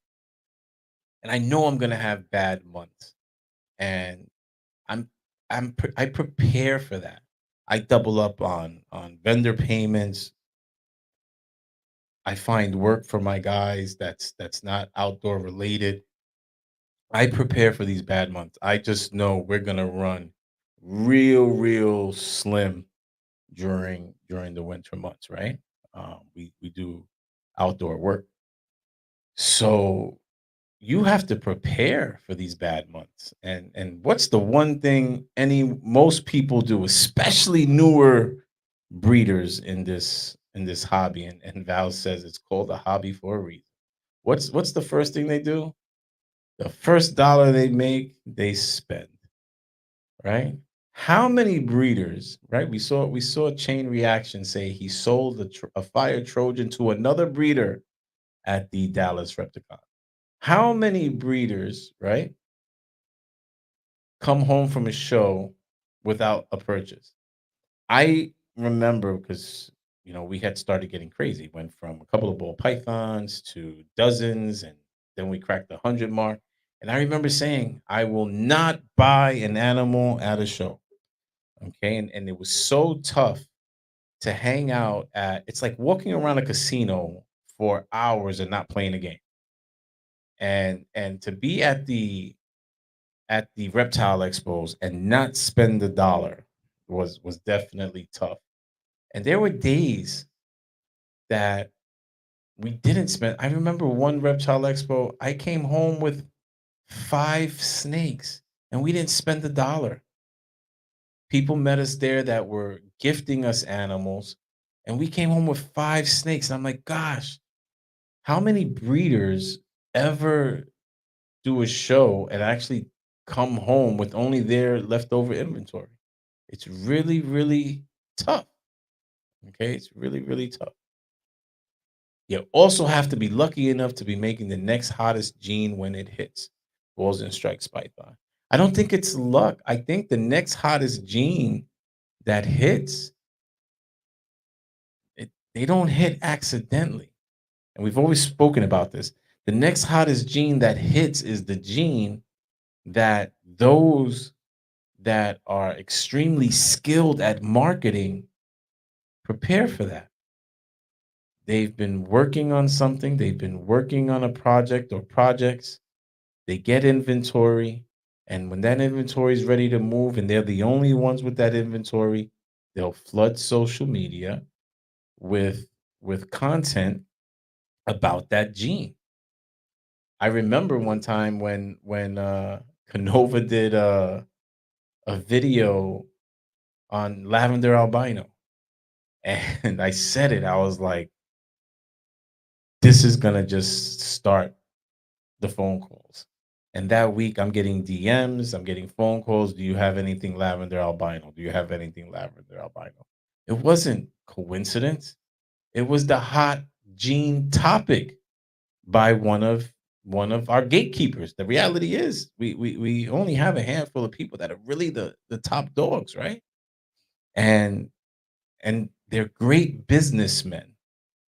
And I know I'm gonna have bad months, and I'm I prepare for that. I double up on vendor payments. I find work for my guys that's not outdoor related. I prepare for these bad months. I just know we're gonna run real slim during the winter months, right? We do outdoor work, so you have to prepare for these bad months. And what's the one thing any most people do, especially newer breeders in this hobby? And Val says it's called a hobby for a reason. What's the first thing they do? The first dollar they make, they spend, right? How many breeders, right? We saw a chain reaction say he sold a fire Trojan to another breeder at the Dallas Repticon. How many breeders, right, come home from a show without a purchase? I remember because we had started getting crazy. Went from a couple of ball pythons to dozens, and then we cracked the 100 mark. And I remember saying, I will not buy an animal at a show. Okay. And it was so tough to hang out at. It's like walking around a casino for hours and not playing a game. And to be at the reptile expos and not spend the dollar was definitely tough. And there were days that we didn't spend. I remember one reptile expo, I came home with 5 snakes and we didn't spend a dollar. People met us there that were gifting us animals, and we came home with 5 snakes. And I'm like, gosh, how many breeders ever do a show and actually come home with only their leftover inventory? It's really, really tough. Okay. It's really, really tough. You also have to be lucky enough to be making the next hottest gene when it hits. Balls and strikes python. I don't think it's luck. I think the next hottest gene that hits, they don't hit accidentally. And we've always spoken about this. The next hottest gene that hits is the gene that those that are extremely skilled at marketing prepare for that. They've been working on something, they've been working on a project or projects. They get inventory, and when that inventory is ready to move and they're the only ones with that inventory, they'll flood social media with content about that gene. I remember one time when Canova did a video on lavender albino, and I said it. I was like, "This is gonna just start the phone calls." And that week, I'm getting DMs, I'm getting phone calls. Do you have anything lavender albino? Do you have anything lavender albino? It wasn't coincidence. It was the hot gene topic by one of our gatekeepers. The reality is we only have a handful of people that are really the top dogs, right? And they're great businessmen.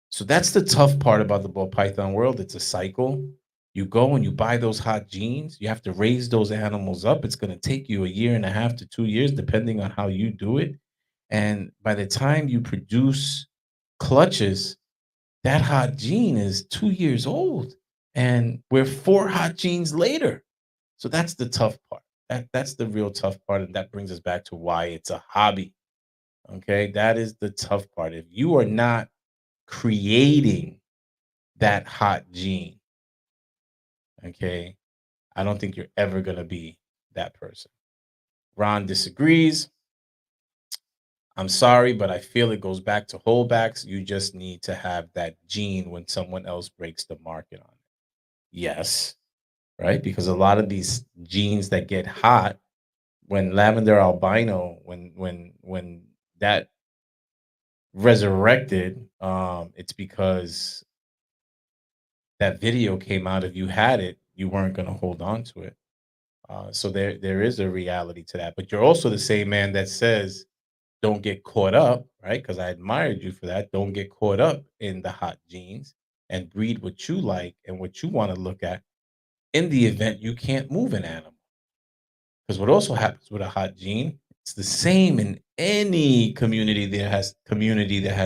So that's the tough part about the ball python world. It's a cycle. You go and you buy those hot genes. You have to raise those animals up. It's going to take you a year and a half to 2 years, depending on how you do it. And by the time you produce clutches, that hot gene is 2 years old. And we're 4 hot genes later. So that's the tough part. That's the real tough part. And that brings us back to why it's a hobby. Okay. That is the tough part. If you are not creating that hot gene, okay, I don't think you're ever going to be that person. Ron disagrees. I'm sorry, but I feel it goes back to holdbacks. You just need to have that gene when someone else breaks the market on it. Yes, right? Because a lot of these genes that get hot when lavender albino, when that resurrected, it's because that video came out. If you had it, you weren't going to hold on to it. So there is a reality to that. But you're also the same man that says, don't get caught up, right? Because I admired you for that. Don't get caught up in the hot genes and breed what you like and what you want to look at in the event you can't move an animal. Because what also happens with a hot gene, it's the same in any community that has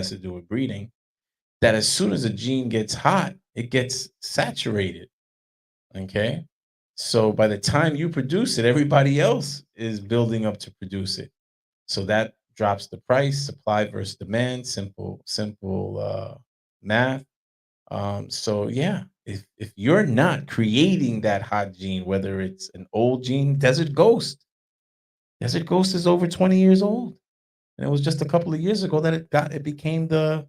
to do with breeding. That as soon as a gene gets hot, it gets saturated. Okay. So by the time you produce it, everybody else is building up to produce it. So that drops the price, supply versus demand, simple math. So yeah, if you're not creating that hot gene, whether it's an old gene, Desert Ghost is over 20 years old. And it was just a couple of years ago that it became the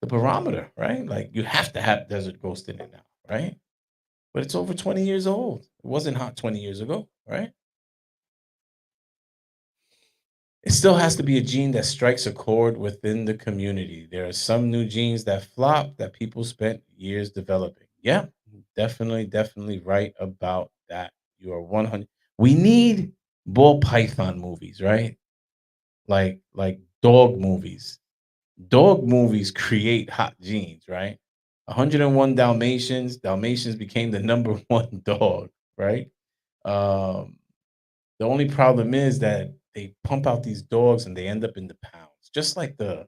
barometer, right? Like you have to have Desert Ghost in it now, right? But it's over 20 years old. It wasn't hot 20 years ago, right? It still has to be a gene that strikes a chord within the community. There are some new genes that flop that people spent years developing. Yeah, definitely right about that. You are 100. We need ball python movies, right? Like dog movies. Dog movies create hot genes, right? 101 Dalmatians. Dalmatians became the number one dog, right? Um, the only problem is that they pump out these dogs and they end up in the pounds, just like the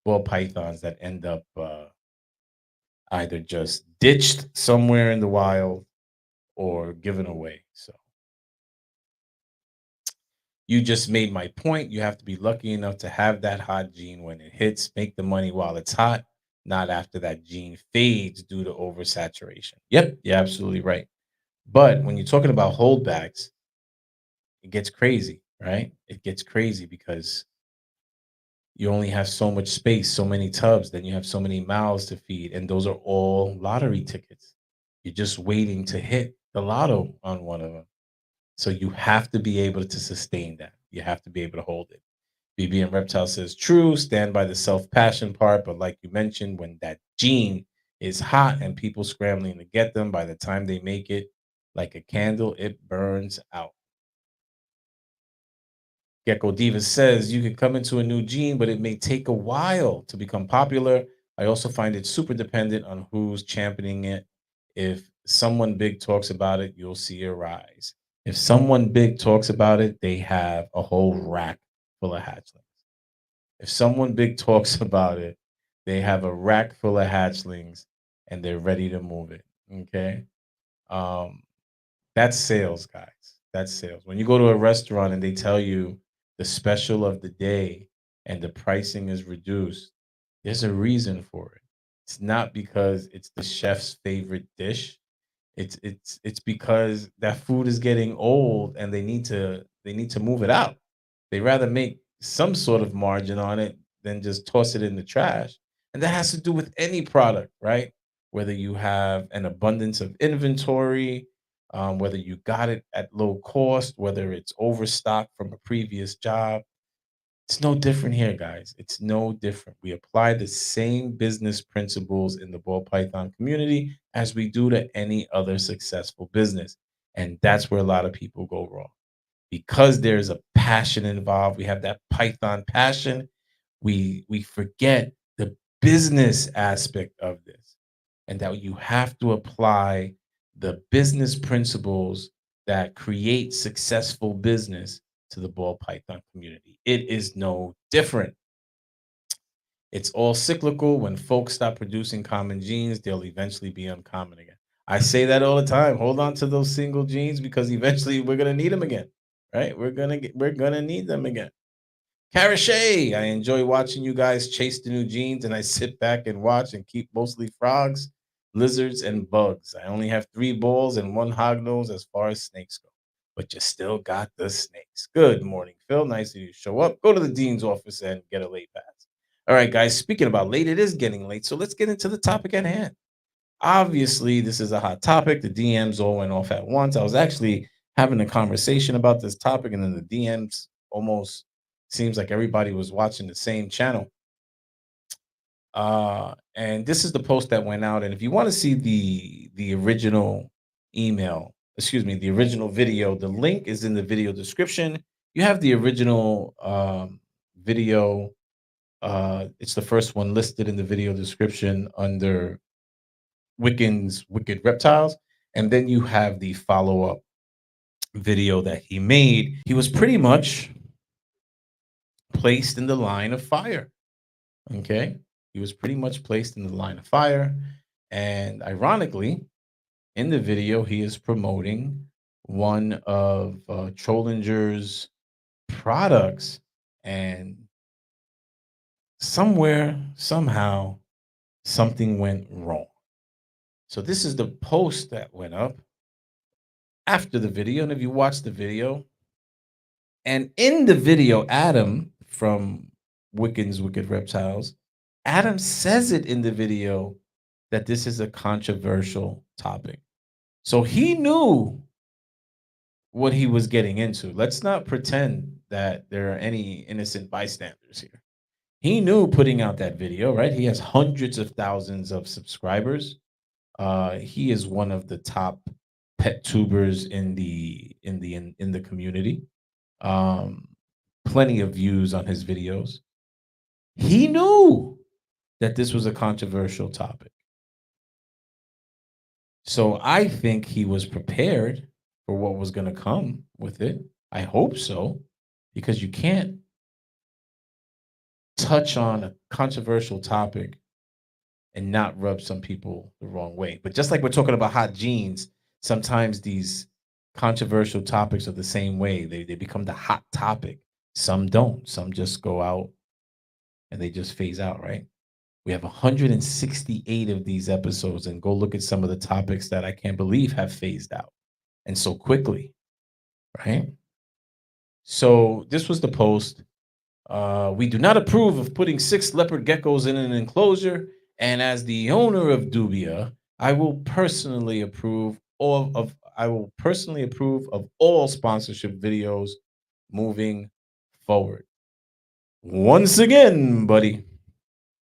ball pythons that end up either just ditched somewhere in the wild or given away. So you just made my point. You have to be lucky enough to have that hot gene when it hits, make the money while it's hot, not after that gene fades due to oversaturation. Yep, you're absolutely right. But when you're talking about holdbacks, it gets crazy, right? It gets crazy because you only have so much space, so many tubs, then you have so many mouths to feed, and those are all lottery tickets. You're just waiting to hit the lotto on one of them. So you have to be able to sustain that. You have to be able to hold it. BB and Reptile says true, stand by the self-passion part, but like you mentioned, when that gene is hot and people scrambling to get them, by the time they make it like a candle, it burns out. Gecko Diva says you can come into a new gene, but it may take a while to become popular. I also find it super dependent on who's championing it. If someone big talks about it, you'll see a rise. If someone big talks about it, they have a whole rack full of hatchlings. If someone big talks about it, they have a rack full of hatchlings and they're ready to move it. Okay. Um, that's sales, guys. That's sales. When you go to a restaurant and they tell you the special of the day and the pricing is reduced, there's a reason for it. It's not because it's the chef's favorite dish. It's because that food is getting old and they need to move it out. They rather make some sort of margin on it than just toss it in the trash. And that has to do with any product, right? Whether you have an abundance of inventory, whether you got it at low cost, whether it's overstocked from a previous job. It's no different here, guys. It's no different. We apply the same business principles in the ball python community as we do to any other successful business. And that's where a lot of people go wrong. Because there's a passion involved, we have that python passion. We forget the business aspect of this and that you have to apply the business principles that create successful business to the ball python community. It is no different. It's all cyclical. When folks stop producing common genes, they'll eventually be uncommon again. I say that all the time. Hold on to those single genes because eventually we're gonna need them again, right? We're gonna need them again. Carachet, I enjoy watching you guys chase the new genes, and I sit back and watch and keep mostly frogs, lizards, and bugs. I only have 3 balls and 1 hognose as far as snakes go. But you still got the snakes. Good morning, Phil. Nice of you to show up. Go to the dean's office and get a late pass. All right, guys. Speaking about late, it is getting late. So let's get into the topic at hand. Obviously, this is a hot topic. The DMs all went off at once. I was actually having a conversation about this topic, and then the DMs almost seems like everybody was watching the same channel. And this is the post that went out. And if you want to see the original email, excuse me, the original video, the link is in the video description. You have the original video. It's the first one listed in the video description under Wickens Wicked Reptiles. And then you have the follow-up video that he made. He was pretty much placed in the line of fire. Okay. He was pretty much placed in the line of fire. And ironically, in the video, he is promoting one of Trollinger's products. And somewhere, somehow, something went wrong. So this is the post that went up after the video. And if you watch the video, and in the video, Adam from Wickens Wicked Reptiles, Adam says it in the video that this is a controversial topic. So he knew what he was getting into. Let's not pretend that there are any innocent bystanders here. He knew putting out that video, right? He has hundreds of thousands of subscribers. He is one of the top pet tubers in the community. Um, Plenty of views on his videos. He knew that this was a controversial topic. So I think he was prepared for what was going to come with it. I hope so, because you can't touch on a controversial topic and not rub some people the wrong way. But just like we're talking about hot jeans, sometimes these controversial topics are the same way. They become the hot topic. Some don't. Some just go out and they just phase out, right? We have 168 of these episodes, and go look at some of the topics that I can't believe have phased out and so quickly, right? So this was the post. We do not approve of putting 6 leopard geckos in an enclosure. And as the owner of Dubia'd, I will personally approve of all sponsorship videos moving forward. Once again, buddy,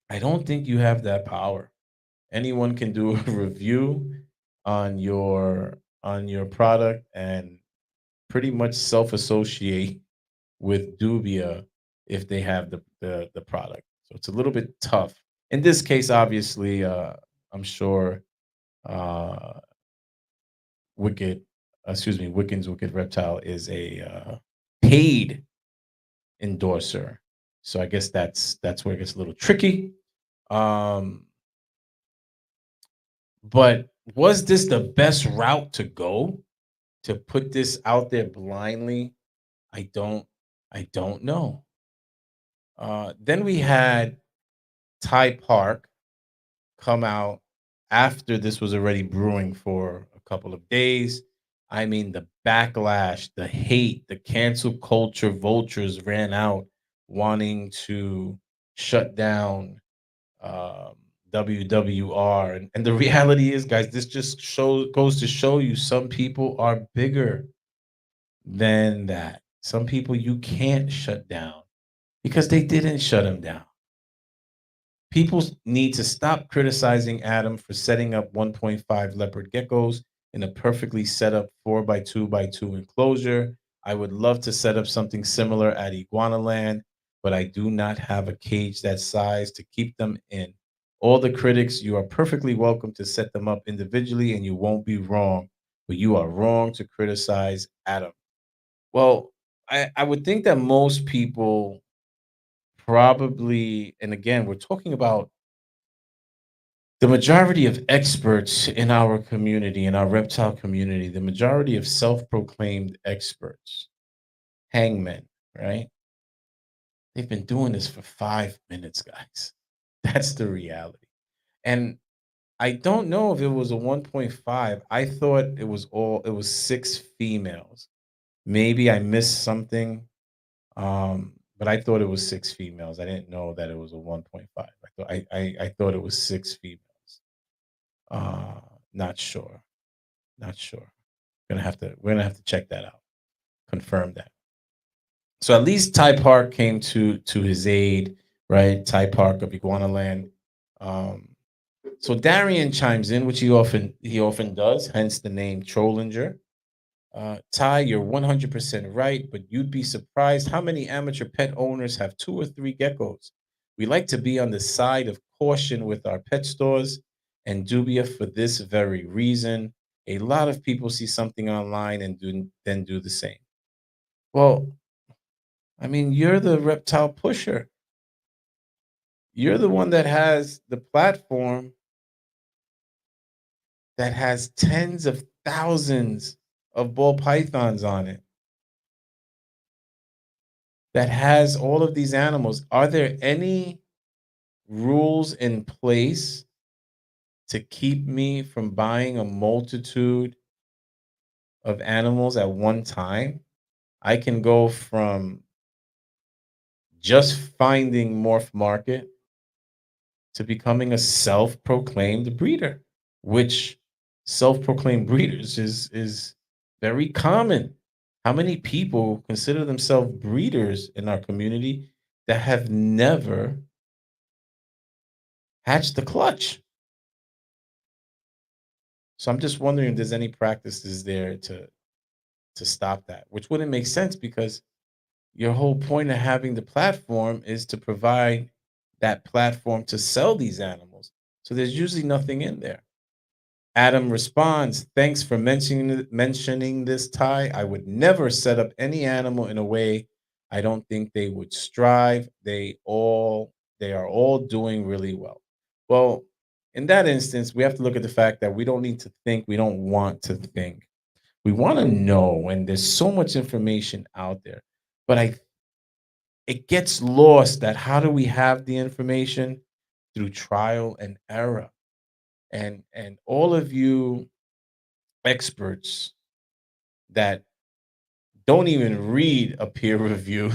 I don't think you have that power. Anyone can do a review on your product and pretty much self-associate with Dubia if they have the product. So it's a little bit tough. In this case, obviously, I'm sure uh, Wicked, Wickens Wicked Reptile is a paid endorser. So I guess that's where it gets a little tricky. Um, but was this the best route to go to put this out there blindly? I don't I don't know. Then we had Ty Park come out after this was already brewing for a couple of days. I mean, the backlash, the hate, the cancel culture vultures ran out wanting to shut down um, WWR. And the reality is, guys, this just goes to show you some people are bigger than that. Some people you can't shut down because they didn't shut them down. People need to stop criticizing Adam for setting up 1.5 leopard geckos in a perfectly set up 4 by 2 by 2 enclosure. I would love to set up something similar at Iguanaland, but I do not have a cage that size to keep them in. All the critics, you are perfectly welcome to set them up individually and you won't be wrong, but you are wrong to criticize Adam. Well, I would think that most people probably, and again, we're talking about the majority of experts in our community, in our reptile community, the majority of self-proclaimed experts, hangmen, right? They've been doing this for 5 minutes, guys. That's the reality. And I don't know if it was a 1.5. I thought it was 6 females. Maybe I missed something. But I thought it was 6 females. I didn't know that it was a 1.5. I thought it was 6 females. Uh, Not sure. Not sure. We're gonna have to check that out. Confirm that. So at least Ty Park came to his aid, right? Ty Park of Iguanaland. Um, so Darian chimes in, which he often does, hence the name Trollinger. Ty, you're 100% right, but you'd be surprised how many amateur pet owners have 2 or 3 geckos. We like to be on the side of caution with our pet stores and Dubia for this very reason. A lot of people see something online and then do the same. Well, I mean, you're the reptile pusher. You're the one that has the platform that has tens of thousands of ball pythons on it, that has all of these animals. Are there any rules in place to keep me from buying a multitude of animals at one time? I can go from just finding Morph Market to becoming a self-proclaimed breeder, which self-proclaimed breeders is very common How many people consider themselves breeders in our community that have never hatched the clutch? So I'm just wondering if there's any practices there to stop that, which wouldn't make sense because your whole point of having the platform is to provide that platform to sell these animals. So there's usually nothing in there. Adam responds, "Thanks for mentioning this, Ty. I would never set up any animal in a way I don't think they would strive. They are all doing really well." Well, in that instance, we have to look at the fact that we don't need to think, we don't want to think. We want to know, and there's so much information out there. But I it gets lost that how do we have the information? Through trial and error. And all of you experts that don't even read a peer review,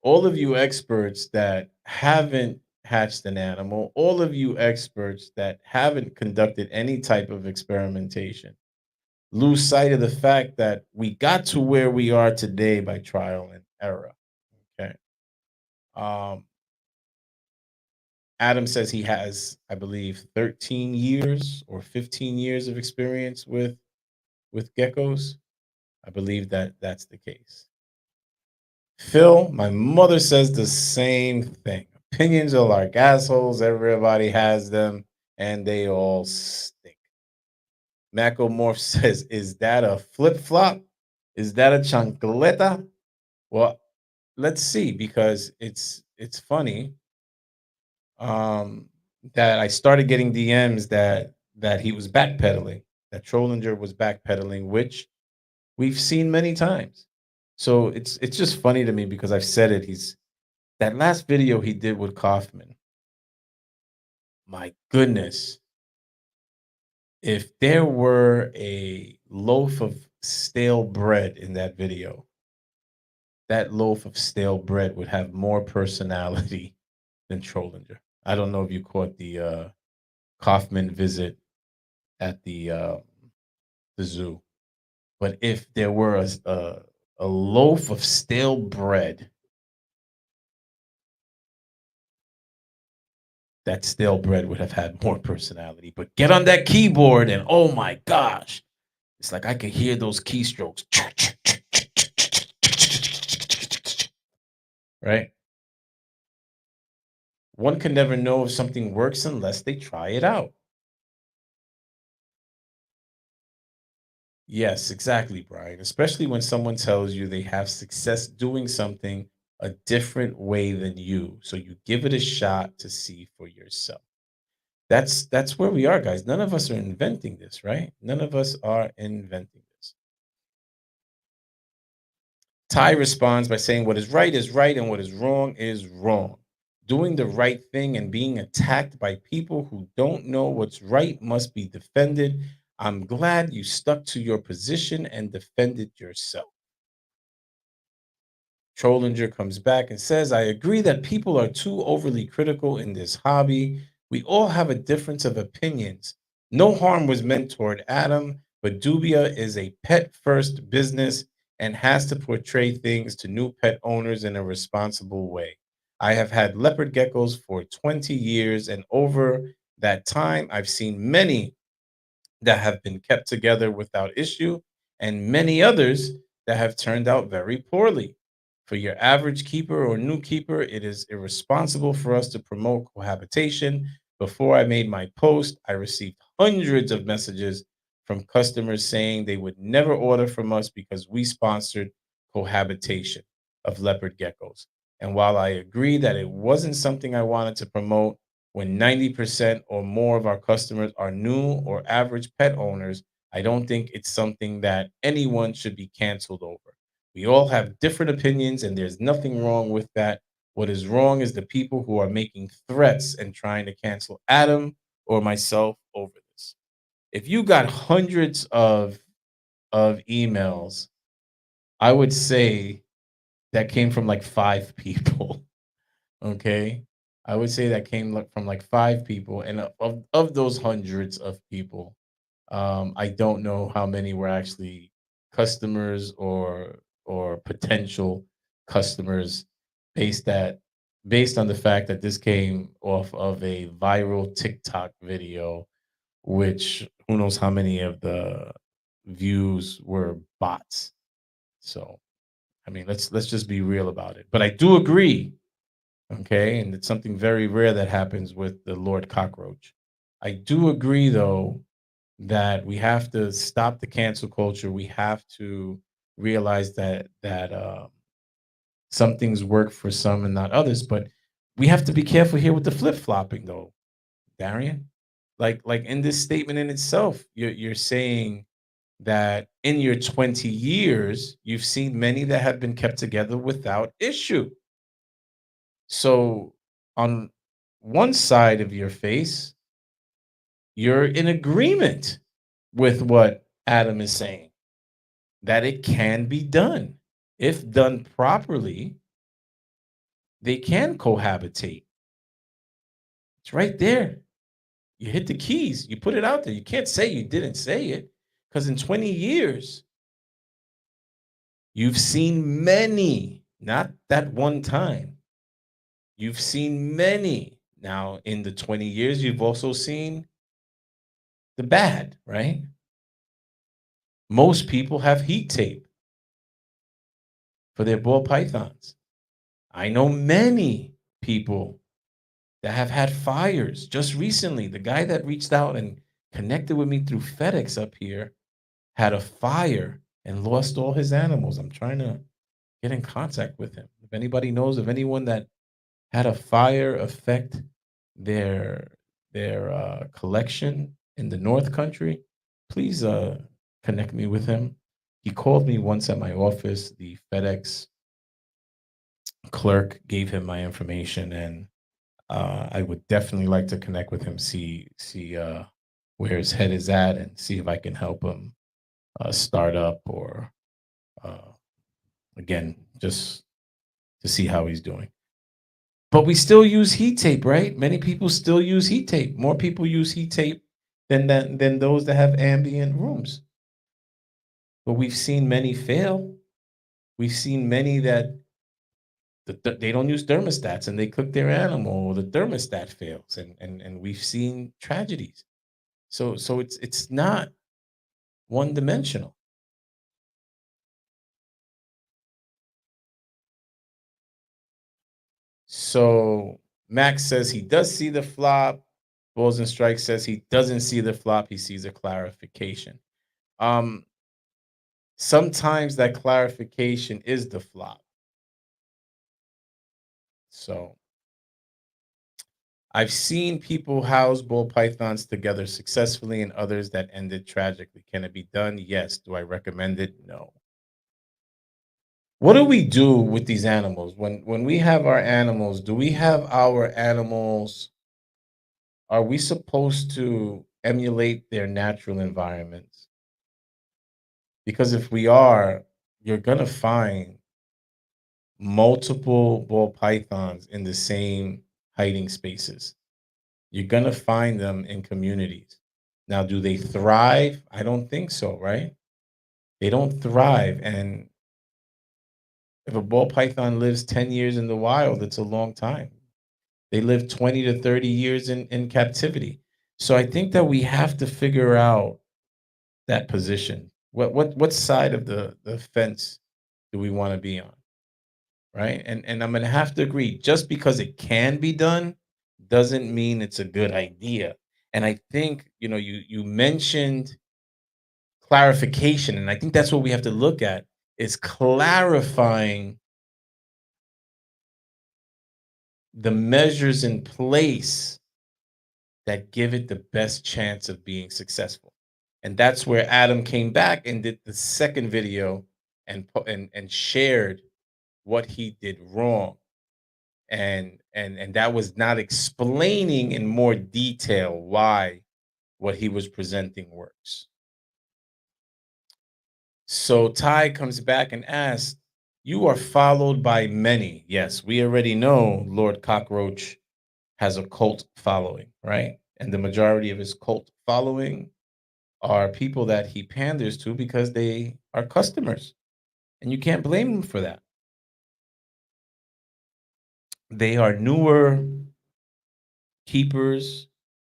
all of you experts that haven't hatched an animal, all of you experts that haven't conducted any type of experimentation, lose sight of the fact that we got to where we are today by trial and error. Okay. Um, Adam says he has, I believe, 13 years or 15 years of experience with geckos. I believe that that's the case. Phil, my mother says the same thing. Opinions are like assholes. Everybody has them, and they all stink. Macomorph says, "Is that a flip flop? Is that a chancleta?" Well, let's see because it's funny um, that I started getting DMs that he was backpedaling, that Trollinger was backpedaling, which we've seen many times. So it's just funny to me because I've said it. He's that last video he did with Kaufman. My goodness, if there were a loaf of stale bread in that video, that loaf of stale bread would have more personality than Trollinger. I don't know if you caught the Kaufman visit at the zoo, but if there were a loaf of stale bread, that stale bread would have had more personality. But get on that keyboard, and oh my gosh, it's like I could hear those keystrokes. Right? One can never know if something works unless they try it out. Yes, exactly, Brian. Especially when someone tells you they have success doing something a different way than you. So you give it a shot to see for yourself. That's where we are, guys. None of us are inventing this, right? None of us are inventing this. Ty responds by saying, "What is right and what is wrong is wrong. Doing the right thing and being attacked by people who don't know what's right must be defended. I'm glad you stuck to your position and defended yourself." Trollinger comes back and says, "I agree that people are too overly critical in this hobby. We all have a difference of opinions. No harm was meant toward Adam, but Dubia is a pet first business and has to portray things to new pet owners in a responsible way. I have had leopard geckos for 20 years, and over that time, I've seen many that have been kept together without issue, and many others that have turned out very poorly. For your average keeper or new keeper, it is irresponsible for us to promote cohabitation. Before I made my post, I received hundreds of messages from customers saying they would never order from us because we sponsored cohabitation of leopard geckos. And while I agree that it wasn't something I wanted to promote, when 90% or more of our customers are new or average pet owners, I don't think it's something that anyone should be canceled over. We all have different opinions, and there's nothing wrong with that. What is wrong is the people who are making threats and trying to cancel Adam or myself over this. If you got hundreds of emails, I would say that came from like five people. Okay. I would say that came from like five people. And of those hundreds of people, I don't know how many were actually customers or potential customers based that based on the fact that this came off of a viral TikTok video, which who knows how many of the views were bots. So I mean, let's just be real about it. But I do agree, okay, and it's something very rare that happens with the Lord Cockroach. I do agree, though, that we have to stop the cancel culture. We have to realize that some things work for some and not others. But we have to be careful here with the flip flopping, though, Darian. Like in this statement in itself, you're saying that in your 20 years, you've seen many that have been kept together without issue. So on one side of your face, you're in agreement with what Adam is saying, that it can be done. If done properly, they can cohabitate. It's right there. You hit the keys, you put it out there. You can't say you didn't say it because in 20 years, you've seen many, not that one time. You've seen many. Now, in the 20 years, you've also seen the bad, right? Most people have heat tape for their ball pythons. I know many people that have had fires just recently. The guy that reached out and connected with me through FedEx up here had a fire and lost all his animals. I'm trying to get in contact with him. If anybody knows of anyone that had a fire affect their collection in the North Country, please connect me with him. He called me once at my office. The FedEx clerk gave him my information, and I would definitely like to connect with him, see where his head is at, and see if I can help him start up or uh, again just to see how he's doing. But we still use heat tape, right? Many people still use heat tape. More people use heat tape than those that have ambient rooms. But we've seen many fail. We've seen many that they don't use thermostats and they cook their animal, or the thermostat fails, and we've seen tragedies. So it's not one dimensional. So Max says he does see the flop. Balls and Strikes says he doesn't see the flop. He sees a clarification. Um, Sometimes that clarification is the flop. So I've seen people house ball pythons together successfully and others that ended tragically. Can it be done? Yes. Do I recommend it? No. What do we do with these animals when we have our animals? Do we have our animals? Are we supposed to emulate their natural environments? Because if we are, you're gonna find multiple ball pythons in the same hiding spaces. You're gonna find them in communities. Now, do they thrive? I don't think so, right? They don't thrive. And if a ball python lives 10 years in the wild, it's a long time. They live 20 to 30 years in captivity. So I think that we have to figure out that position. What side of the fence do we want to be on? Right. And I'm gonna have to agree, just because it can be done doesn't mean it's a good idea. And I think, you mentioned clarification, and I think that's what we have to look at is clarifying the measures in place that give it the best chance of being successful. And that's where Adam came back and did the second video and shared what he did wrong. And that was not explaining in more detail why what he was presenting works. So Ty comes back and asks, "You are followed by many." Yes, we already know Lord Cockroach has a cult following, right? And the majority of his cult following are people that he panders to because they are customers, and you can't blame them for that. They are newer keepers,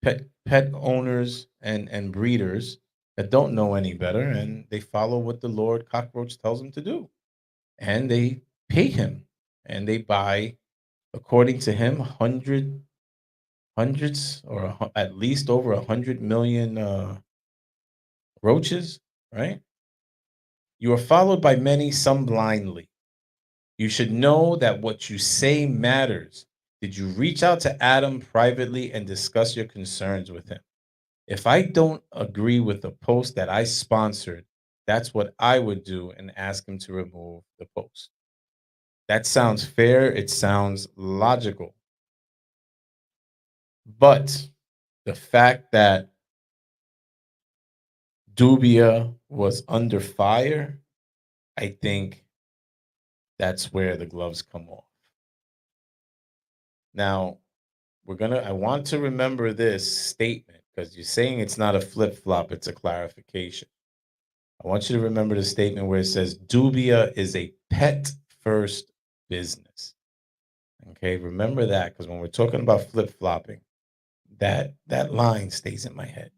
pet owners, and breeders that don't know any better, and they follow what the Lord Cockroach tells them to do, and they pay him, and they buy, according to him, hundreds or at least over 100 million roaches. Right? You are followed by many, some blindly. You should know that what you say matters. Did you reach out to Adam privately and discuss your concerns with him? If I don't agree with the post that I sponsored, that's what I would do and ask him to remove the post. That sounds fair. It sounds logical. But the fact that Dubia was under fire, I think that's where the gloves come off. Now, I want to remember this statement because you're saying it's not a flip flop, it's a clarification. I want you to remember the statement where it says Dubia is a pet first business. Okay, remember that because when we're talking about flip flopping, that line stays in my head.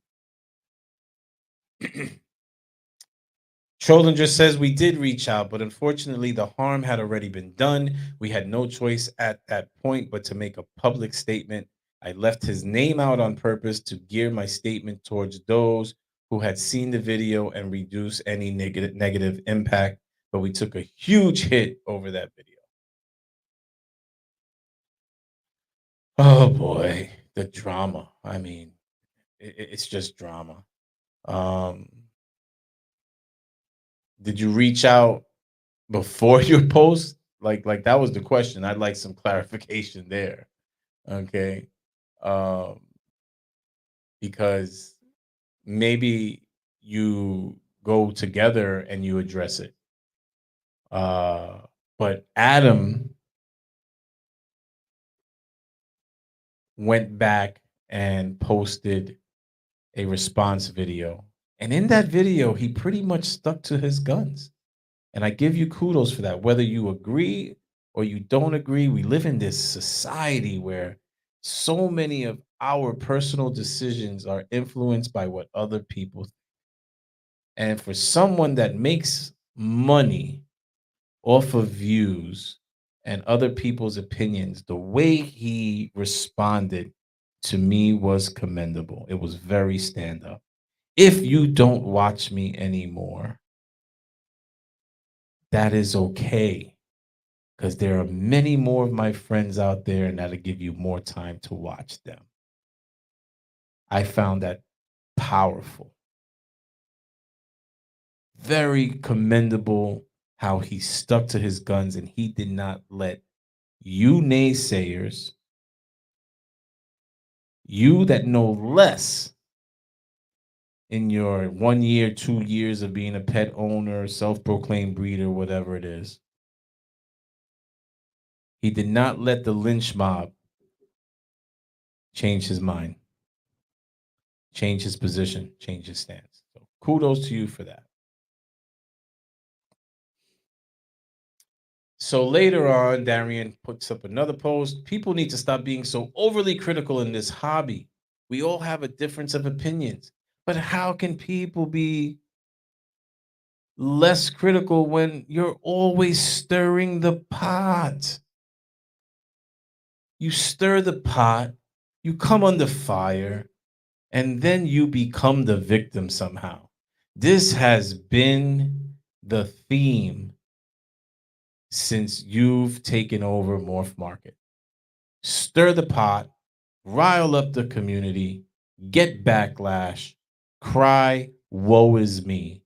Trollinger says we did reach out, but unfortunately the harm had already been done. We had no choice at that point but to make a public statement. I left his name out on purpose to gear my statement towards those who had seen the video and reduce any negative impact. But we took a huge hit over that video. Oh boy, the drama. I mean, it's just drama. Um, did you reach out before your post? Like that was the question. I'd like some clarification there. Okay. Um, because maybe you go together and you address it. But Adam went back and posted a response video. And in that video, he pretty much stuck to his guns. And I give you kudos for that. Whether you agree or you don't agree, we live in this society where so many of our personal decisions are influenced by what other people think. And for someone that makes money off of views and other people's opinions, the way he responded to me was commendable. It was very stand up. If you don't watch me anymore, that is okay because there are many more of my friends out there and that'll give you more time to watch them. I found that powerful. Very commendable how he stuck to his guns and he did not let you naysayers, you that know less in your 1 year, 2 years of being a pet owner, self-proclaimed breeder, whatever it is. He did not let the lynch mob change his mind, change his position, change his stance. So kudos to you for that. So later on, Darian puts up another post. People need to stop being so overly critical in this hobby. We all have a difference of opinions. But how can people be less critical when you're always stirring the pot? You stir the pot, you come under fire, and then you become the victim somehow. This has been the theme since you've taken over Morph Market. Stir the pot, rile up the community, get backlash, cry, woe is me.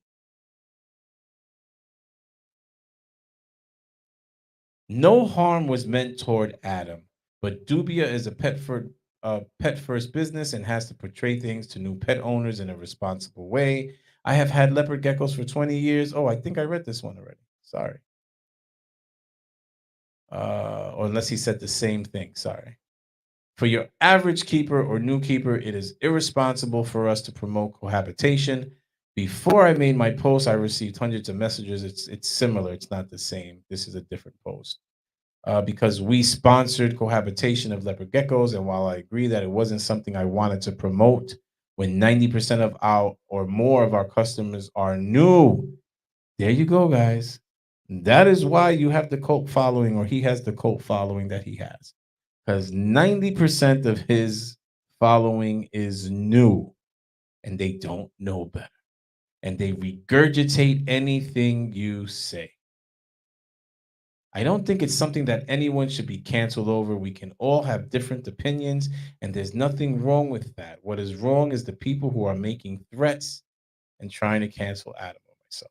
No harm was meant toward Adam, but Dubia is a pet first business and has to portray things to new pet owners in a responsible way. I have had leopard geckos for 20 years. Oh, I think I read this one already. Sorry. Or unless he said the same thing. Sorry. For your average keeper or new keeper, it is irresponsible for us to promote cohabitation. Before I made my post, I received hundreds of messages. It's similar. It's not the same. This is a different post. Because we sponsored cohabitation of leopard geckos, and while I agree that it wasn't something I wanted to promote, when 90% of our or more of our customers are new, there you go, guys. That is why you have the cult following, or he has the cult following that he has, because 90% of his following is new and they don't know better and they regurgitate anything you say. I don't think it's something that anyone should be canceled over. We can all have different opinions, and there's nothing wrong with that. What is wrong is the people who are making threats and trying to cancel Adam or myself.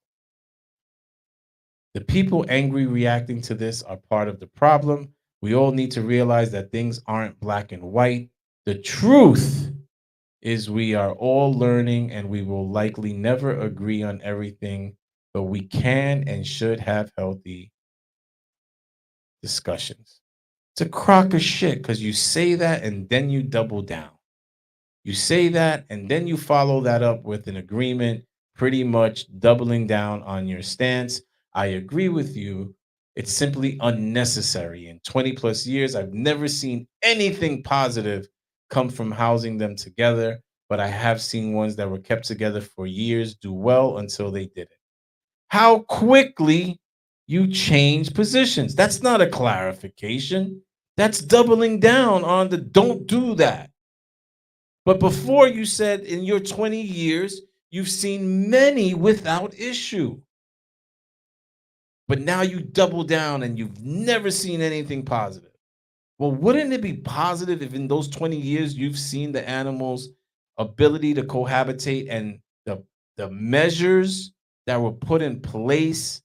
The people angry reacting to this are part of the problem. We all need to realize that things aren't black and white. The truth is we are all learning and we will likely never agree on everything, but we can and should have healthy discussions. It's a crock of shit because you say that and then you double down. You say that and then you follow that up with an agreement, pretty much doubling down on your stance. I agree with you. It's simply unnecessary. In 20 plus years, I've never seen anything positive come from housing them together, but I have seen ones that were kept together for years do well until they didn't. How quickly you change positions. That's not a clarification. That's doubling down on the don't do that. But before you said in your 20 years, you've seen many without issue. But now you double down and you've never seen anything positive. Well, wouldn't it be positive if in those 20 years you've seen the animals' ability to cohabitate and the measures that were put in place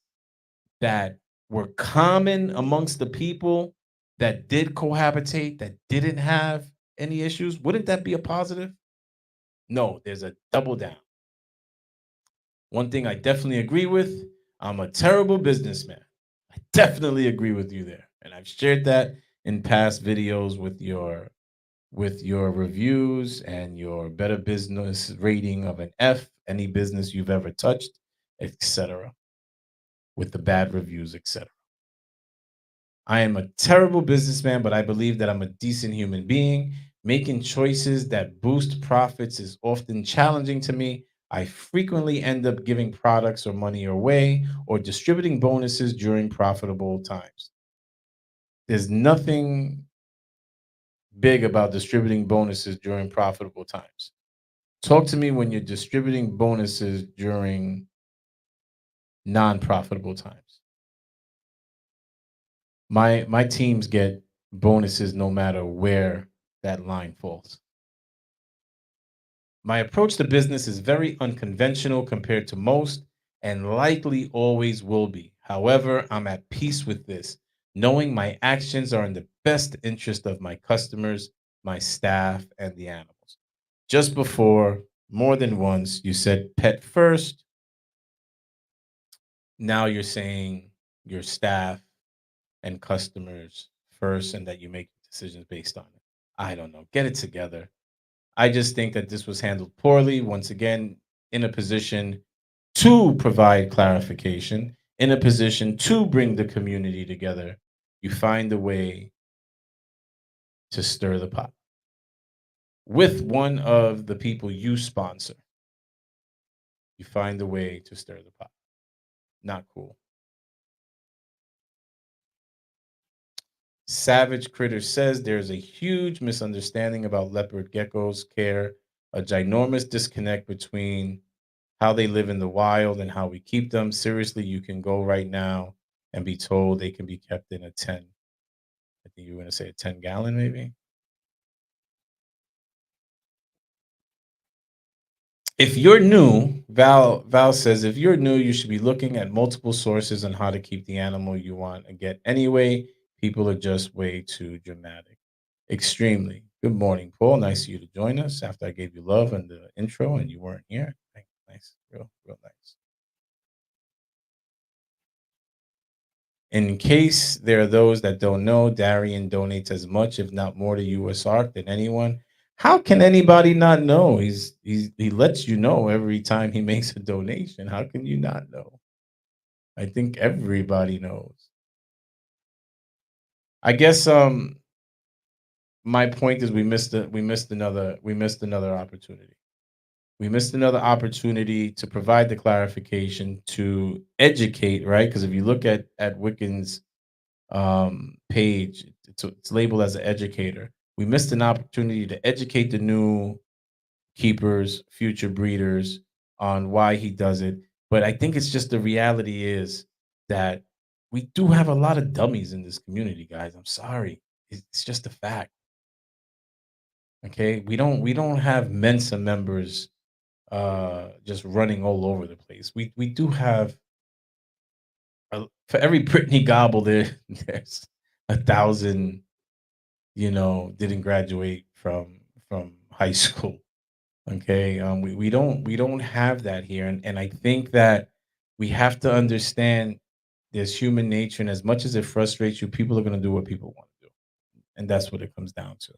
that were common amongst the people that did cohabitate, that didn't have any issues? Wouldn't that be a positive? No, there's a double down. One thing I definitely agree with, I'm a terrible businessman. I definitely agree with you there. And I've shared that in past videos with your reviews and your better business rating of an F, any business you've ever touched, etc., with the bad reviews, etc. I am a terrible businessman, but I believe that I'm a decent human being. Making choices that boost profits is often challenging to me. I frequently end up giving products or money away or distributing bonuses during profitable times. There's nothing big about distributing bonuses during profitable times. Talk to me when you're distributing bonuses during non-profitable times. My teams get bonuses no matter where that line falls. My approach to business is very unconventional compared to most and likely always will be. However, I'm at peace with this, knowing my actions are in the best interest of my customers, my staff, and the animals. Just before, more than once, you said pet first. Now you're saying your staff and customers first and that you make decisions based on it. I don't know. Get it together. I just think that this was handled poorly. Once again, in a position to provide clarification, in a position to bring the community together, you find a way to stir the pot with one of the people you sponsor. You find a way to stir the pot. Not cool. Savage Critter says there's a huge misunderstanding about leopard geckos care, a ginormous disconnect between how they live in the wild and how we keep them. Seriously, you can go right now and be told they can be kept in a 10. I think you were going to say a 10-gallon, maybe. If you're new, Val says, if you're new, you should be looking at multiple sources on how to keep the animal you want and get anyway. People are just way too dramatic. Extremely. Good morning, Paul. Nice of you to join us after I gave you love in the intro and you weren't here. Nice. Real nice. In case there are those that don't know, Darian donates as much, if not more, to USARC than anyone. How can anybody not know? He lets you know every time he makes a donation. How can you not know? I think everybody knows. I guess my point is we missed another opportunity. We missed another opportunity to provide the clarification, to educate, right? Because if you look at Wicken's page, it's labeled as an educator. We missed an opportunity to educate the new keepers, future breeders on why he does it. But I think it's just the reality is that we do have a lot of dummies in this community, guys. I'm sorry. It's just a fact. Okay. We don't have Mensa members just running all over the place. We do have for every Brittany Gobble there's 1,000, didn't graduate from high school. Okay, we don't have that here, and I think that we have to understand there's human nature, and as much as it frustrates you, people are going to do what people want to do, and that's what it comes down to.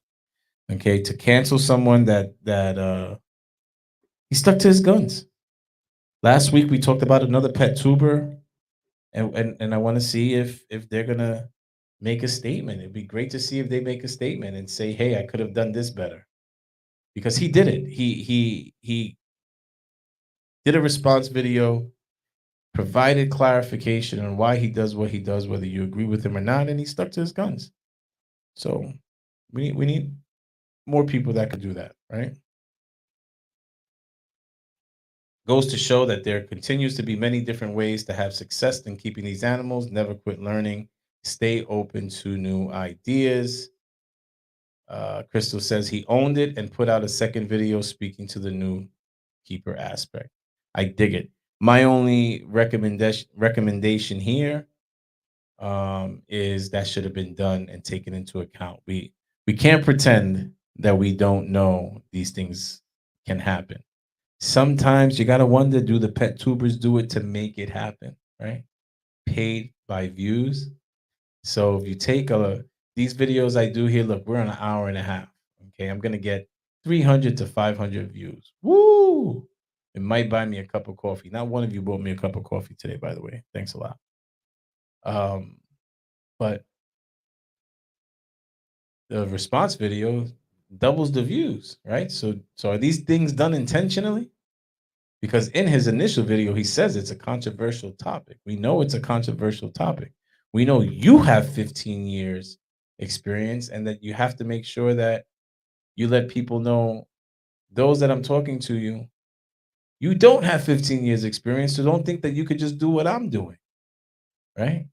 Okay, to cancel someone that he stuck to his guns. Last week we talked about another pet tuber, and I want to see if they're gonna make a statement. It'd be great to see if they make a statement and say, "Hey, I could have done this better," because he did it. He did a response video, provided clarification on why he does what he does, whether you agree with him or not, and he stuck to his guns. So we need more people that could do that, right? Goes to show that there continues to be many different ways to have success in keeping these animals. Never quit learning. Stay open to new ideas. Crystal says he owned it and put out a second video speaking to the new keeper aspect. I dig it. My only recommendation here is that should have been done and taken into account. We can't pretend that we don't know these things can happen. Sometimes you gotta wonder, do the pet tubers do it to make it happen, right? Paid by views. So if you take these videos I do here, look, we're on an hour and a half. Okay, I'm gonna get 300 to 500 views. Woo! It might buy me a cup of coffee. Not one of you bought me a cup of coffee today, by the way. Thanks a lot. But the response video doubles the views, right? So are these things done intentionally? Because in his initial video, he says it's a controversial topic. We know it's a controversial topic. We know you have 15 years experience and that you have to make sure that you let people know, those that I'm talking to you don't have 15 years experience, so don't think that you could just do what I'm doing, right?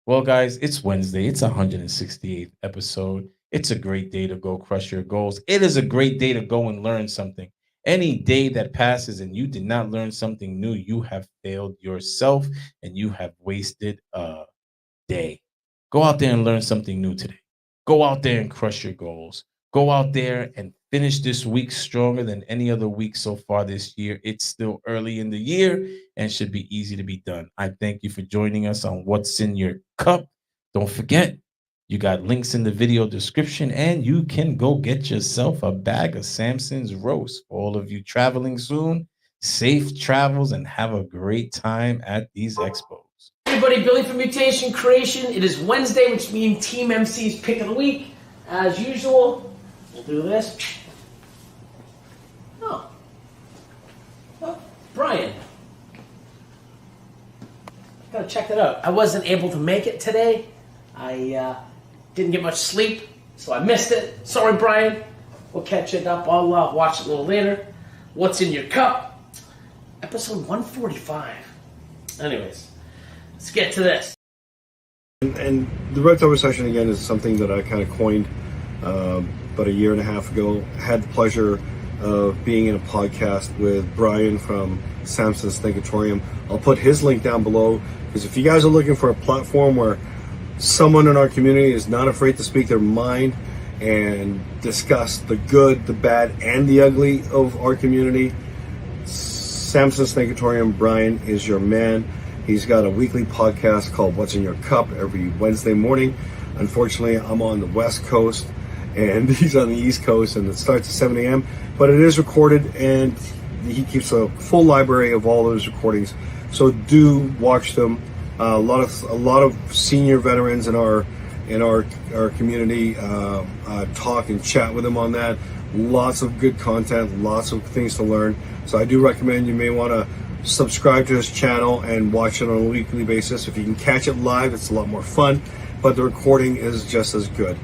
Well, guys, it's Wednesday. It's 168th episode. It's a great day to go crush your goals. It is a great day to go and learn something. Any day that passes and you did not learn something new, you have failed yourself and you have wasted a day. Go out there and learn something new today. Go out there and crush your goals. Go out there and finish this week stronger than any other week so far this year. It's still early in the year and should be easy to be done. I thank you for joining us on What's in Your Cup. Don't forget, you got links in the video description, and you can go get yourself a bag of Samson's roast. For all of you traveling soon, safe travels and have a great time at these expos. Hey everybody, Billy from Mutation Creation. It is Wednesday, which means Team MC's pick of the week. As usual, we'll do this. Oh, Brian. Gotta check that out. I wasn't able to make it today. I didn't get much sleep, so I missed it. Sorry, Brian. We'll catch it up. I'll watch it a little later. What's in your cup? Episode 145. Anyways, let's get to this. And the reptile recession, again, is something that I kind of coined about a year and a half ago. I had the pleasure of being in a podcast with Brian from Samson's Thinkatorium. I'll put his link down below, because if you guys are looking for a platform where someone in our community is not afraid to speak their mind and discuss the good, the bad, and the ugly of our community, Samson's Thinkatorium, Brian is your man. He's got a weekly podcast called What's in Your Cup every Wednesday morning. Unfortunately, I'm on the West Coast, and he's on the East Coast, and it starts at 7 a.m. But it is recorded, and he keeps a full library of all those recordings. So do watch them. A lot of senior veterans in our community talk and chat with him on that. Lots of good content, lots of things to learn. So I do recommend you may want to subscribe to his channel and watch it on a weekly basis. If you can catch it live, it's a lot more fun, but the recording is just as good.